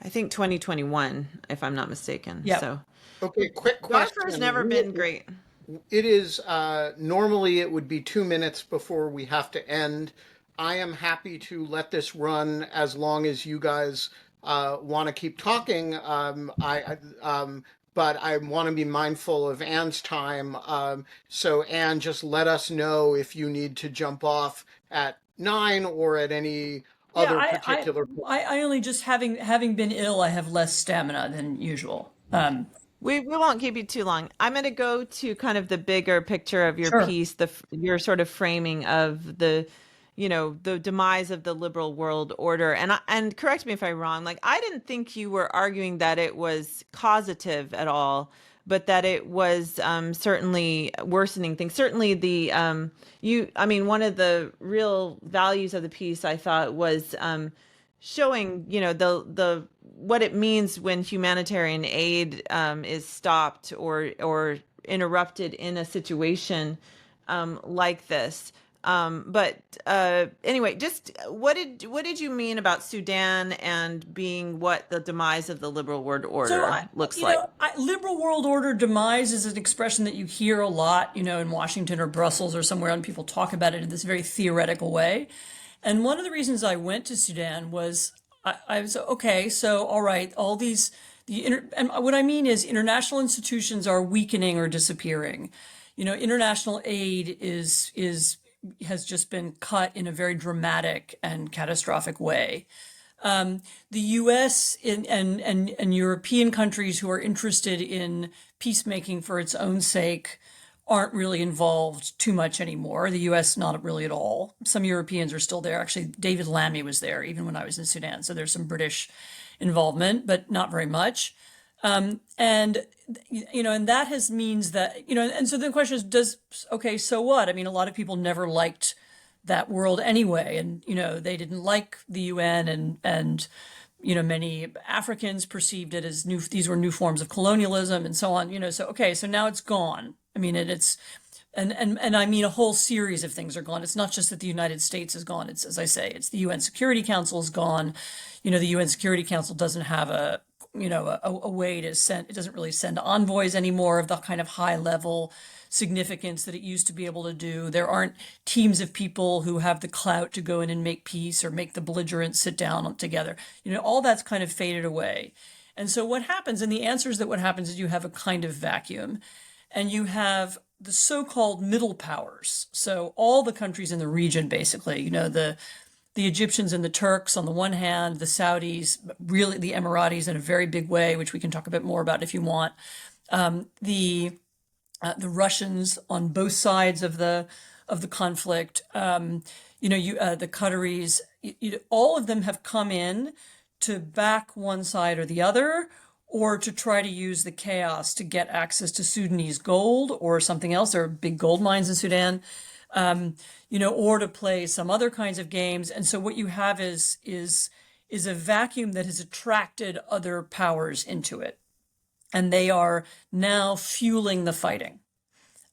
think 2021, if I'm not mistaken. Yep. So Okay, quick question. Darfur's never been great. It is, normally it would be 2 minutes before we have to end. I am happy to let this run as long as you guys want to keep talking. But I want to be mindful of Anne's time. So Anne, just let us know if you need to jump off at 9 or at any other particular point. I only just having been ill, I have less stamina than usual. We won't keep you too long. I'm going to go to kind of the bigger picture of your Sure. piece, your sort of framing of the demise of the liberal world order. And correct me if I'm wrong. Like, I didn't think you were arguing that it was causative at all, but that it was certainly worsening things. Certainly one of the real values of the piece, I thought, was showing, the what it means when humanitarian aid is stopped or interrupted in a situation like this. But anyway, just what did you mean about Sudan and being what the demise of the liberal world order looks like? Liberal world order demise is an expression that you hear a lot, in Washington or Brussels or somewhere, and people talk about it in this very theoretical way. And one of the reasons I went to Sudan was I was okay. So all right, all these and what I mean is international institutions are weakening or disappearing. International aid has just been cut in a very dramatic and catastrophic way. The U.S. and European countries who are interested in peacemaking for its own sake aren't really involved too much anymore. The US, not really at all. Some Europeans are still there. Actually, David Lammy was there even when I was in Sudan. So there's some British involvement, but not very much. And and that has means that, and so the question is, okay, so what? I mean, a lot of people never liked that world anyway, and they didn't like the UN, and many Africans perceived it as these were new forms of colonialism and so on. So okay, so now it's gone. I mean, and I mean a whole series of things are gone. It's not just that the United States is gone. It's, as I say, it's the UN Security Council is gone. The UN Security Council doesn't have a way to send. It doesn't really send envoys anymore of the kind of high level significance that it used to be able to do. There aren't teams of people who have the clout to go in and make peace or make the belligerents sit down together. All that's kind of faded away. And so what happens, and the answer is that what happens is you have a kind of vacuum, and you have the so-called middle powers. So all the countries in the region, basically, the Egyptians and the Turks on the one hand, the Saudis, really the Emiratis in a very big way, which we can talk a bit more about if you want. The Russians on both sides of the conflict, the Qataris, all of them have come in to back one side or the other, or to try to use the chaos to get access to Sudanese gold or something else. There are big gold mines in Sudan, or to play some other kinds of games. And so what you have is a vacuum that has attracted other powers into it. And they are now fueling the fighting.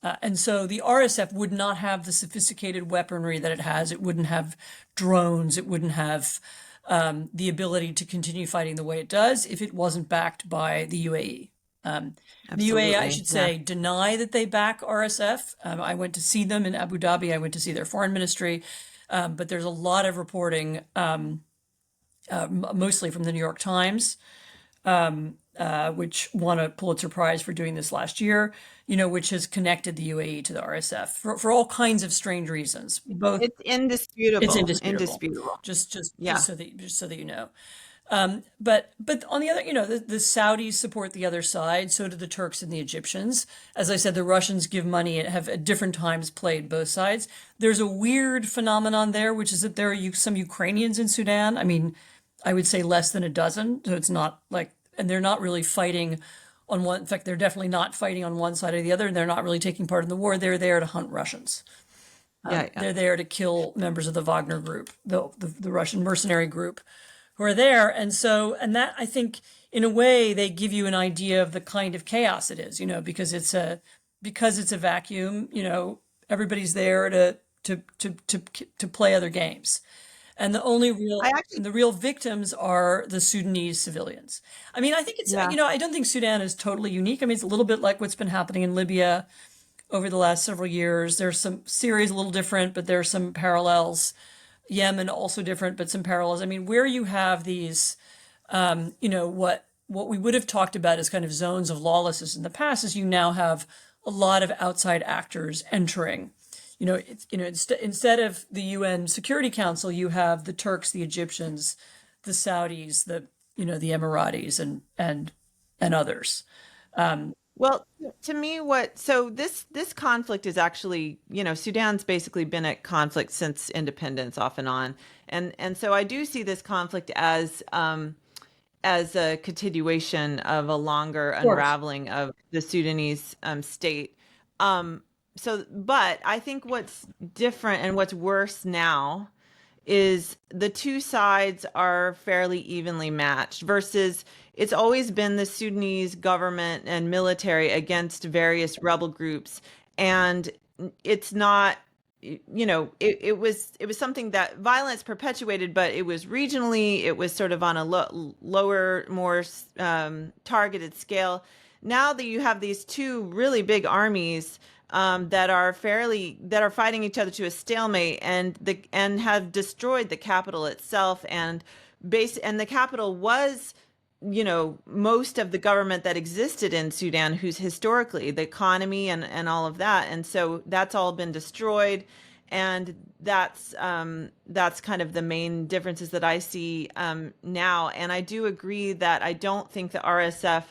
And so the RSF would not have the sophisticated weaponry that it has. It wouldn't have drones. It wouldn't have the ability to continue fighting the way it does if it wasn't backed by the UAE. The UAE, I should say, deny that they back RSF. I went to see them in Abu Dhabi. I went to see their foreign ministry. But there's a lot of reporting, mostly from the New York Times, which won a Pulitzer Prize for doing this last year, which has connected the UAE to the RSF for all kinds of strange reasons. Both It's indisputable. It's indisputable. Indisputable. Just so that you know. But on the other, the Saudis support the other side. So do the Turks and the Egyptians. As I said, the Russians give money and have at different times played both sides. There's a weird phenomenon there, which is that there are some Ukrainians in Sudan. I mean, I would say less than a dozen. So it's not like, and they're not really fighting on one. In fact, they're definitely not fighting on one side or the other, and they're not really taking part in the war. They're there to hunt Russians. They're there to kill members of the Wagner group, the Russian mercenary group, who are there. And that, I think, in a way, they give you an idea of the kind of chaos it is, because it's a vacuum, everybody's there to play other games. And the real victims are the Sudanese civilians. I mean, I think it's, I don't think Sudan is totally unique. I mean, it's a little bit like what's been happening in Libya over the last several years. There's some Syria's a little different, but there's some parallels. Yemen also different, but some parallels. I mean, where you have these, what we would have talked about as kind of zones of lawlessness in the past is you now have a lot of outside actors entering. Instead of the UN Security Council, you have the Turks, the Egyptians, the Saudis, the Emiratis, and others. Well, to me, this conflict is actually, Sudan's basically been at conflict since independence, off and on, and so I do see this conflict as a continuation of a longer unraveling of the Sudanese state. But I think what's different and what's worse now is the two sides are fairly evenly matched versus it's always been the Sudanese government and military against various rebel groups. And it's not, it was something that violence perpetuated, but it was regionally, it was sort of on a lower, more targeted scale. Now that you have these two really big armies that are fighting each other to a stalemate and have destroyed the capital itself, and the capital was most of the government that existed in Sudan, who's historically the economy and all of that, and so that's all been destroyed, and that's kind of the main differences that I see now. And I do agree that I don't think the RSF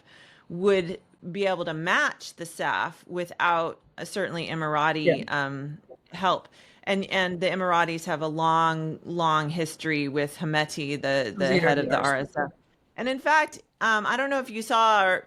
would be able to match the SAF without certainly Yeah. Emirati help. And the Emiratis have a long history with Hemeti, the Leader of head the of the RSF. RSF. And in fact, I don't know if you saw,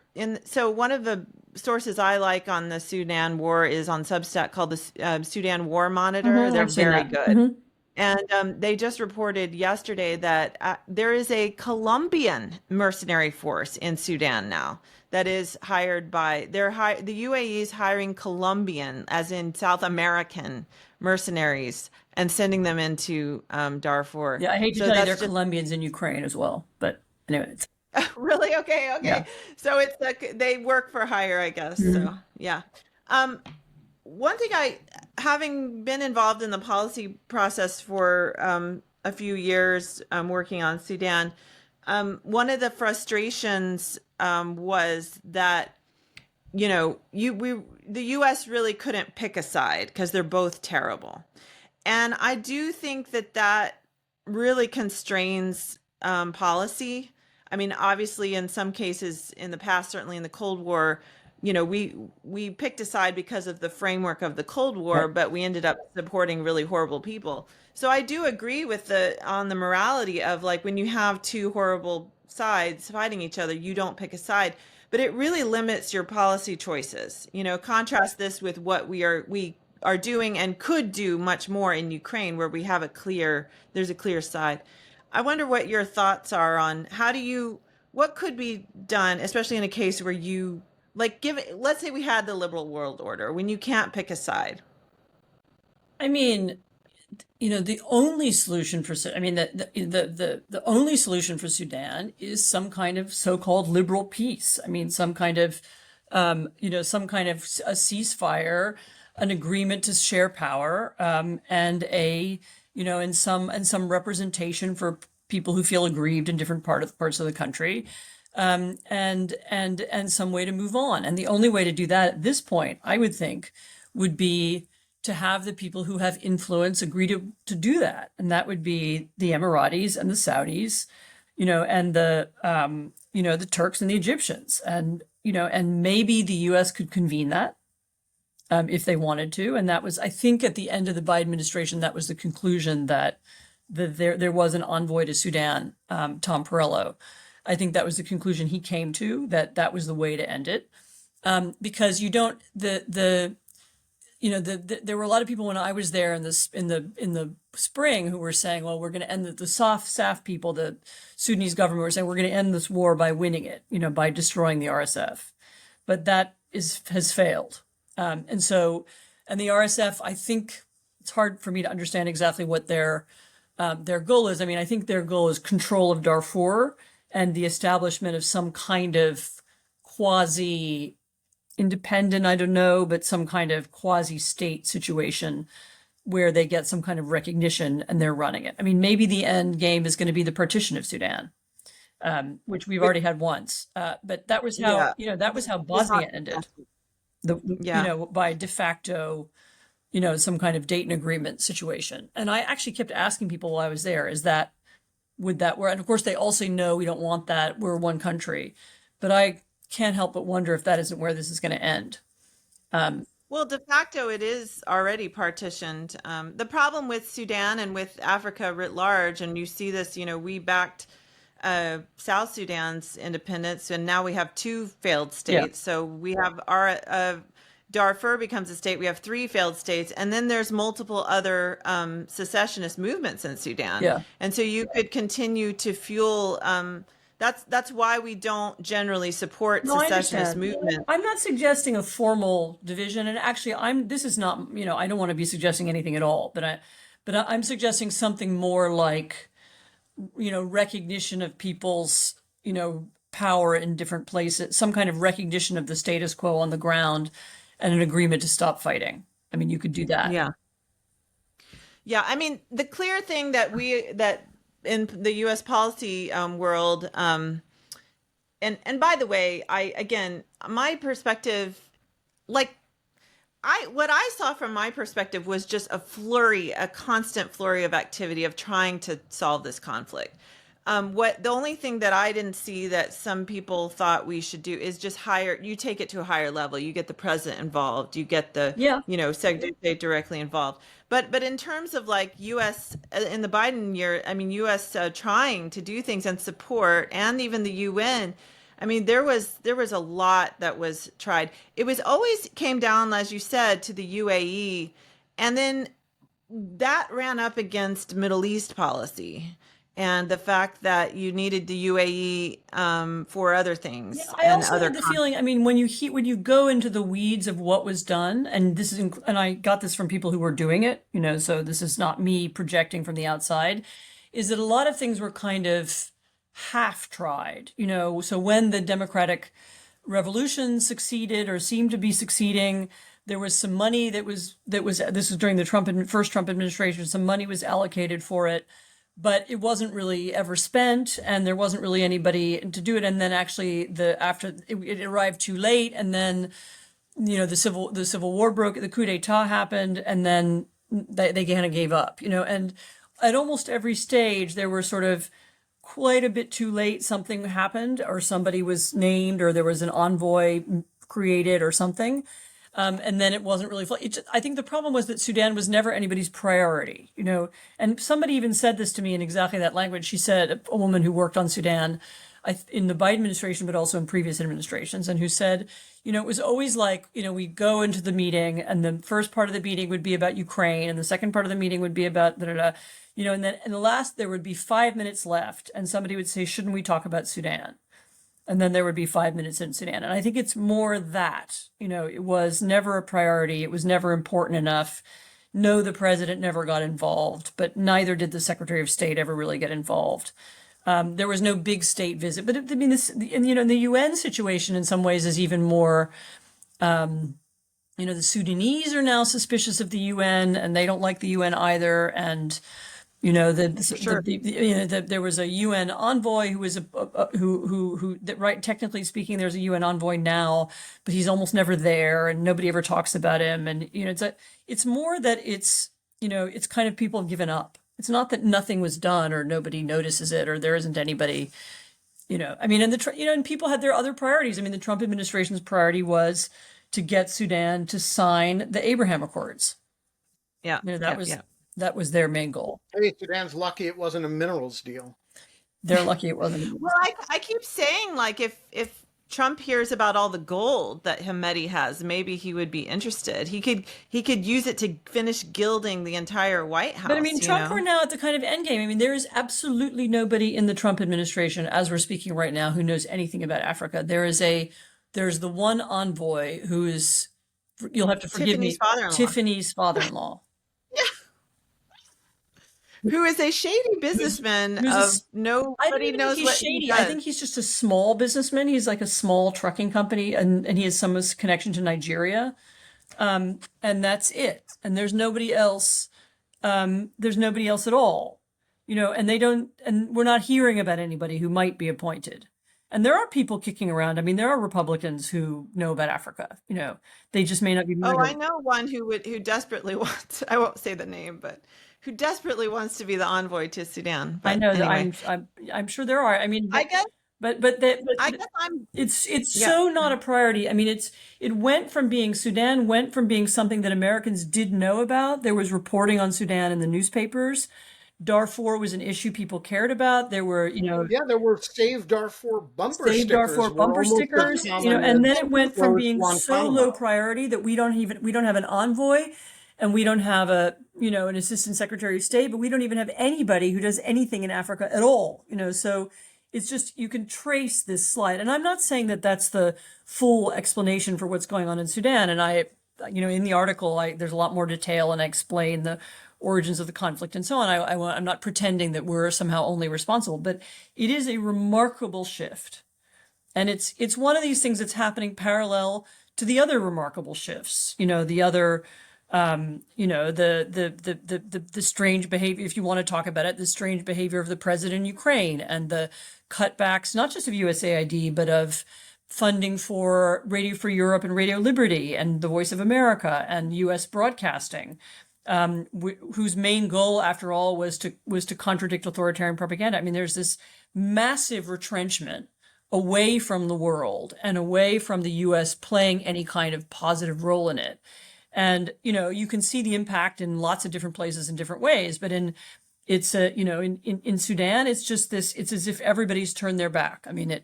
so one of the sources I like on the Sudan war is on Substack called the Sudan War Monitor. They're I've seen very that. good. And they just reported yesterday that there is a Colombian mercenary force in Sudan now that is hired by the UAE is hiring Colombian, as in South American mercenaries, and sending them into Darfur. Yeah, I hate to So tell you, there are that's just Colombians in Ukraine as well. But anyway, really okay. yeah. So it's like they work for hire, I guess. So yeah. One thing having been involved in the policy process for a few years, working on Sudan, one of the frustrations was that the U.S. really couldn't pick a side because they're both terrible, and I do think that really constrains policy. I mean, obviously, in some cases in the past, certainly in the Cold War, we picked a side because of the framework of the Cold War, Right. but we ended up supporting really horrible people. So I do agree with on the morality of, like, when you have two horrible sides fighting each other, you don't pick a side. But it really limits your policy choices. Contrast this with what we are doing and could do much more in Ukraine, where there's a clear side. I wonder what your thoughts are on what could be done, especially in a case where let's say we had the liberal world order when you can't pick a side. I mean, the only solution for, I mean, the only solution for Sudan is some kind of so-called liberal peace. I mean, some kind of a ceasefire, an agreement to share power, and and some representation for people who feel aggrieved in different parts of the country, and some way to move on. And the only way to do that at this point, I would think, would be to have the people who have influence agree to do that. And that would be the Emiratis and the Saudis, and the Turks and the Egyptians. And maybe the US could convene that if they wanted to. And that was, I think, at the end of the Biden administration, that was the conclusion, that there was an envoy to Sudan, Tom Perello. I think that was the conclusion he came to, that was the way to end it. Because you don't, there were a lot of people when I was there in the spring who were saying, well, we're going to end the SAF people, the Sudanese government were saying, we're going to end this war by winning it, by destroying the RSF. But that has failed. And the RSF, I think it's hard for me to understand exactly what their goal is. I mean, I think their goal is control of Darfur and the establishment of some kind of quasi independent, I don't know, but some kind of quasi-state situation where they get some kind of recognition and they're running it. I mean, maybe the end game is going to be the partition of Sudan, which we've already had once. But that was how, that was how Bosnia ended. By de facto, some kind of Dayton agreement situation. And I actually kept asking people while I was there, would that work? And of course, they all say, no, we don't want that. We're one country. But I can't help but wonder if that isn't where this is going to end. Well, de facto, it is already partitioned. The problem with Sudan and with Africa writ large, and you see this, we backed South Sudan's independence, and now we have two failed states. So we have our Darfur becomes a state. We have three failed states, and then there's multiple other secessionist movements in Sudan. Yeah. And so you could continue to fuel. That's why we don't generally support secessionist movements. I'm not suggesting a formal division, and actually, this is not. I don't want to be suggesting anything at all. But I'm suggesting something more like, recognition of people's, power in different places, some kind of recognition of the status quo on the ground, and an agreement to stop fighting. I mean, you could do that. Yeah. I mean, the clear thing that in the U.S. policy world, and by the way, my perspective, what I saw from my perspective was just a constant flurry of activity of trying to solve this conflict. What the only thing that I didn't see that some people thought we should do is just you take it to a higher level. You get the president involved. You get the, Yeah. Secretary of State directly involved. But in terms of like U.S. In the Biden year, I mean, U.S. Trying to do things and support, and even the UN. I mean, there was a lot that was tried. It was always came down, as you said, to the UAE, and then that ran up against Middle East policy and the fact that you needed the UAE for other Yeah, things I and also other had the feeling, I mean, when you go into the weeds of what was done, and this is, and I got this from people who were doing it, so this is not me projecting from the outside, is that a lot of things were kind of half tried, so when the Democratic Revolution succeeded or seemed to be succeeding, there was some money this was during the first Trump administration, some money was allocated for it, but it wasn't really ever spent, and there wasn't really anybody to do it. And then actually, after it arrived too late, and then the civil war broke, the coup d'état happened, and then they kind of gave up. And at almost every stage, there were sort of quite a bit too late. Something happened, or somebody was named, or there was an envoy created, or something. And then it wasn't really. I think the problem was that Sudan was never anybody's priority, And somebody even said this to me in exactly that language. She said, a woman who worked on Sudan in the Biden administration, but also in previous administrations, and who said, it was always like, we go into the meeting, and the first part of the meeting would be about Ukraine, and the second part of the meeting would be about and then in the last there would be 5 minutes left, and somebody would say, shouldn't we talk about Sudan? And then there would be 5 minutes in Sudan. And I think it's more that, it was never a priority. It was never important enough. No, the president never got involved, but neither did the Secretary of State ever really get involved. There was no big state visit. But I mean, the UN situation in some ways is even more, the Sudanese are now suspicious of the UN, and they don't like the UN either. And Sure. there was a UN envoy who was right, technically speaking, there's a UN envoy now, but he's almost never there, and nobody ever talks about him. And it's more that it's kind of people have given up. It's not that nothing was done or nobody notices it or there isn't anybody. I mean, and people had their other priorities. I mean, the Trump administration's priority was to get Sudan to sign the Abraham Accords. Yeah. That was their main goal. Hey, Sudan's lucky it wasn't a minerals deal. They're lucky it wasn't. Well, I keep saying, like, if Trump hears about all the gold that Hemedi has, maybe he would be interested. He could use it to finish gilding the entire White House. But I mean, Trump, we're now at the kind of end game. I mean, there is absolutely nobody in the Trump administration, as we're speaking right now, who knows anything about Africa. There's the one envoy who is, you'll have to forgive me, Tiffany's father-in-law. Who is a shady businessman nobody knows what shady. he does. I think he's just a small businessman. He's like a small trucking company, and he has some connection to Nigeria. And that's it. And there's nobody else. There's nobody else at all. And we're not hearing about anybody who might be appointed. And there are people kicking around. I mean, there are Republicans who know about Africa. They just may not be. Oh, I know one who desperately wants. I won't say the name, but who desperately wants to be the envoy to Sudan. But I know anyway. that I'm sure there are. I mean, I guess. But I guess it's so not a priority. I mean, Sudan went from being something that Americans did know about. There was reporting on Sudan in the newspapers. Darfur was an issue people cared about. There were, there were Save Darfur bumper stickers. Save Darfur bumper stickers, and then it went from being so low priority that we don't have an envoy, and we don't have an assistant secretary of state, but we don't even have anybody who does anything in Africa at all. So it's just, you can trace this slide. And I'm not saying that that's the full explanation for what's going on in Sudan. And in the article, there's a lot more detail, and I explain the origins of the conflict and so on. I'm not pretending that we're somehow only responsible, but it is a remarkable shift. And it's one of these things that's happening parallel to the other remarkable shifts, the other, the strange behavior, if you want to talk about it, the strange behavior of the president in Ukraine, and the cutbacks, not just of USAID, but of funding for Radio Free Europe and Radio Liberty and the Voice of America and US broadcasting. whose main goal, after all, was to contradict authoritarian propaganda. I mean, there's this massive retrenchment away from the world and away from the U.S. playing any kind of positive role in it. And you can see the impact in lots of different places in different ways. But in Sudan, it's just this. It's as if everybody's turned their back. I mean,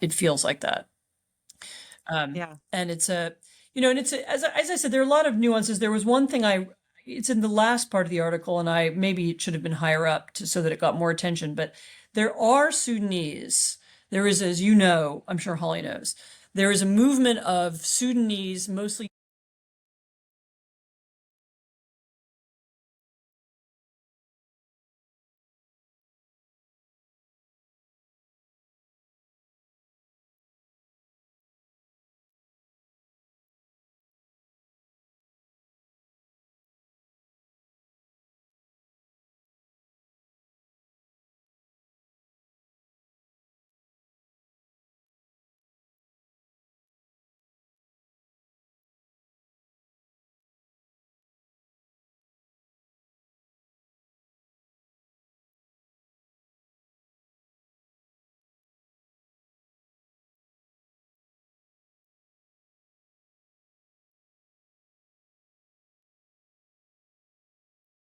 it feels like that. Yeah. And it's as I said, there are a lot of nuances. There was one thing it's in the last part of the article, and maybe it should have been higher up so that it got more attention. But there are Sudanese. There is, as you know, I'm sure Holly knows, there is a movement of Sudanese, mostly.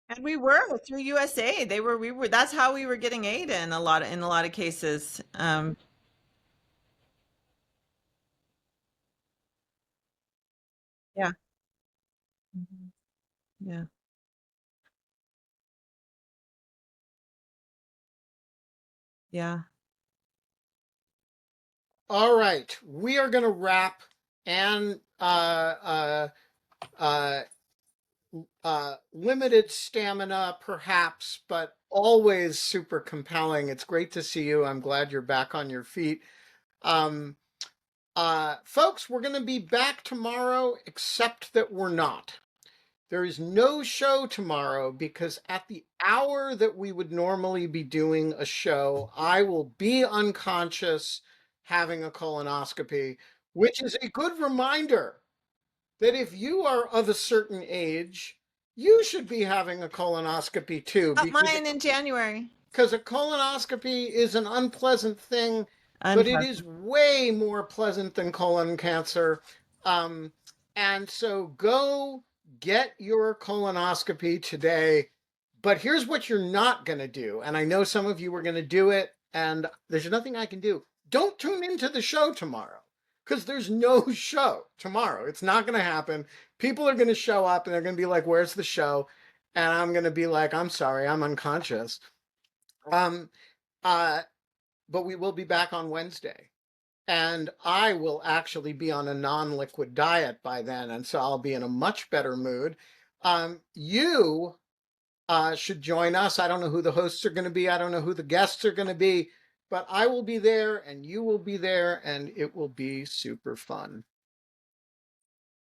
And we were through USA. We were that's how we were getting aid in a lot of cases. Yeah. Mhm. Yeah. Yeah. All right, we are going to wrap. And uh, limited stamina, perhaps, but always super compelling. It's great to see you. I'm glad you're back on your feet. Um, Folks, we're going to be back tomorrow, except that we're not. There is no show tomorrow because at the hour that we would normally be doing a show, I will be unconscious having a colonoscopy, which is a good reminder that if you are of a certain age, you should be having a colonoscopy too, Got mine in January. because a colonoscopy is an unpleasant thing, but it is Unpleasant. way more pleasant than colon cancer. Um, and so go get your colonoscopy today. But here's what you're not going to do. And I know some of you are going to do it, and there's nothing I can do. Don't tune into the show tomorrow because there's no show tomorrow. It's not going to happen. People are going to show up and they're going to be like, "Where's the show?" And I'm going to be like, "I'm sorry, I'm unconscious." Um, uh, but we will be back on Wednesday. And I will actually be on a non-liquid diet by then, and so I'll be in a much better mood. You should join us. I don't know who the hosts are going to be. I don't know who the guests are going to be, but I will be there and you will be there and it will be super fun.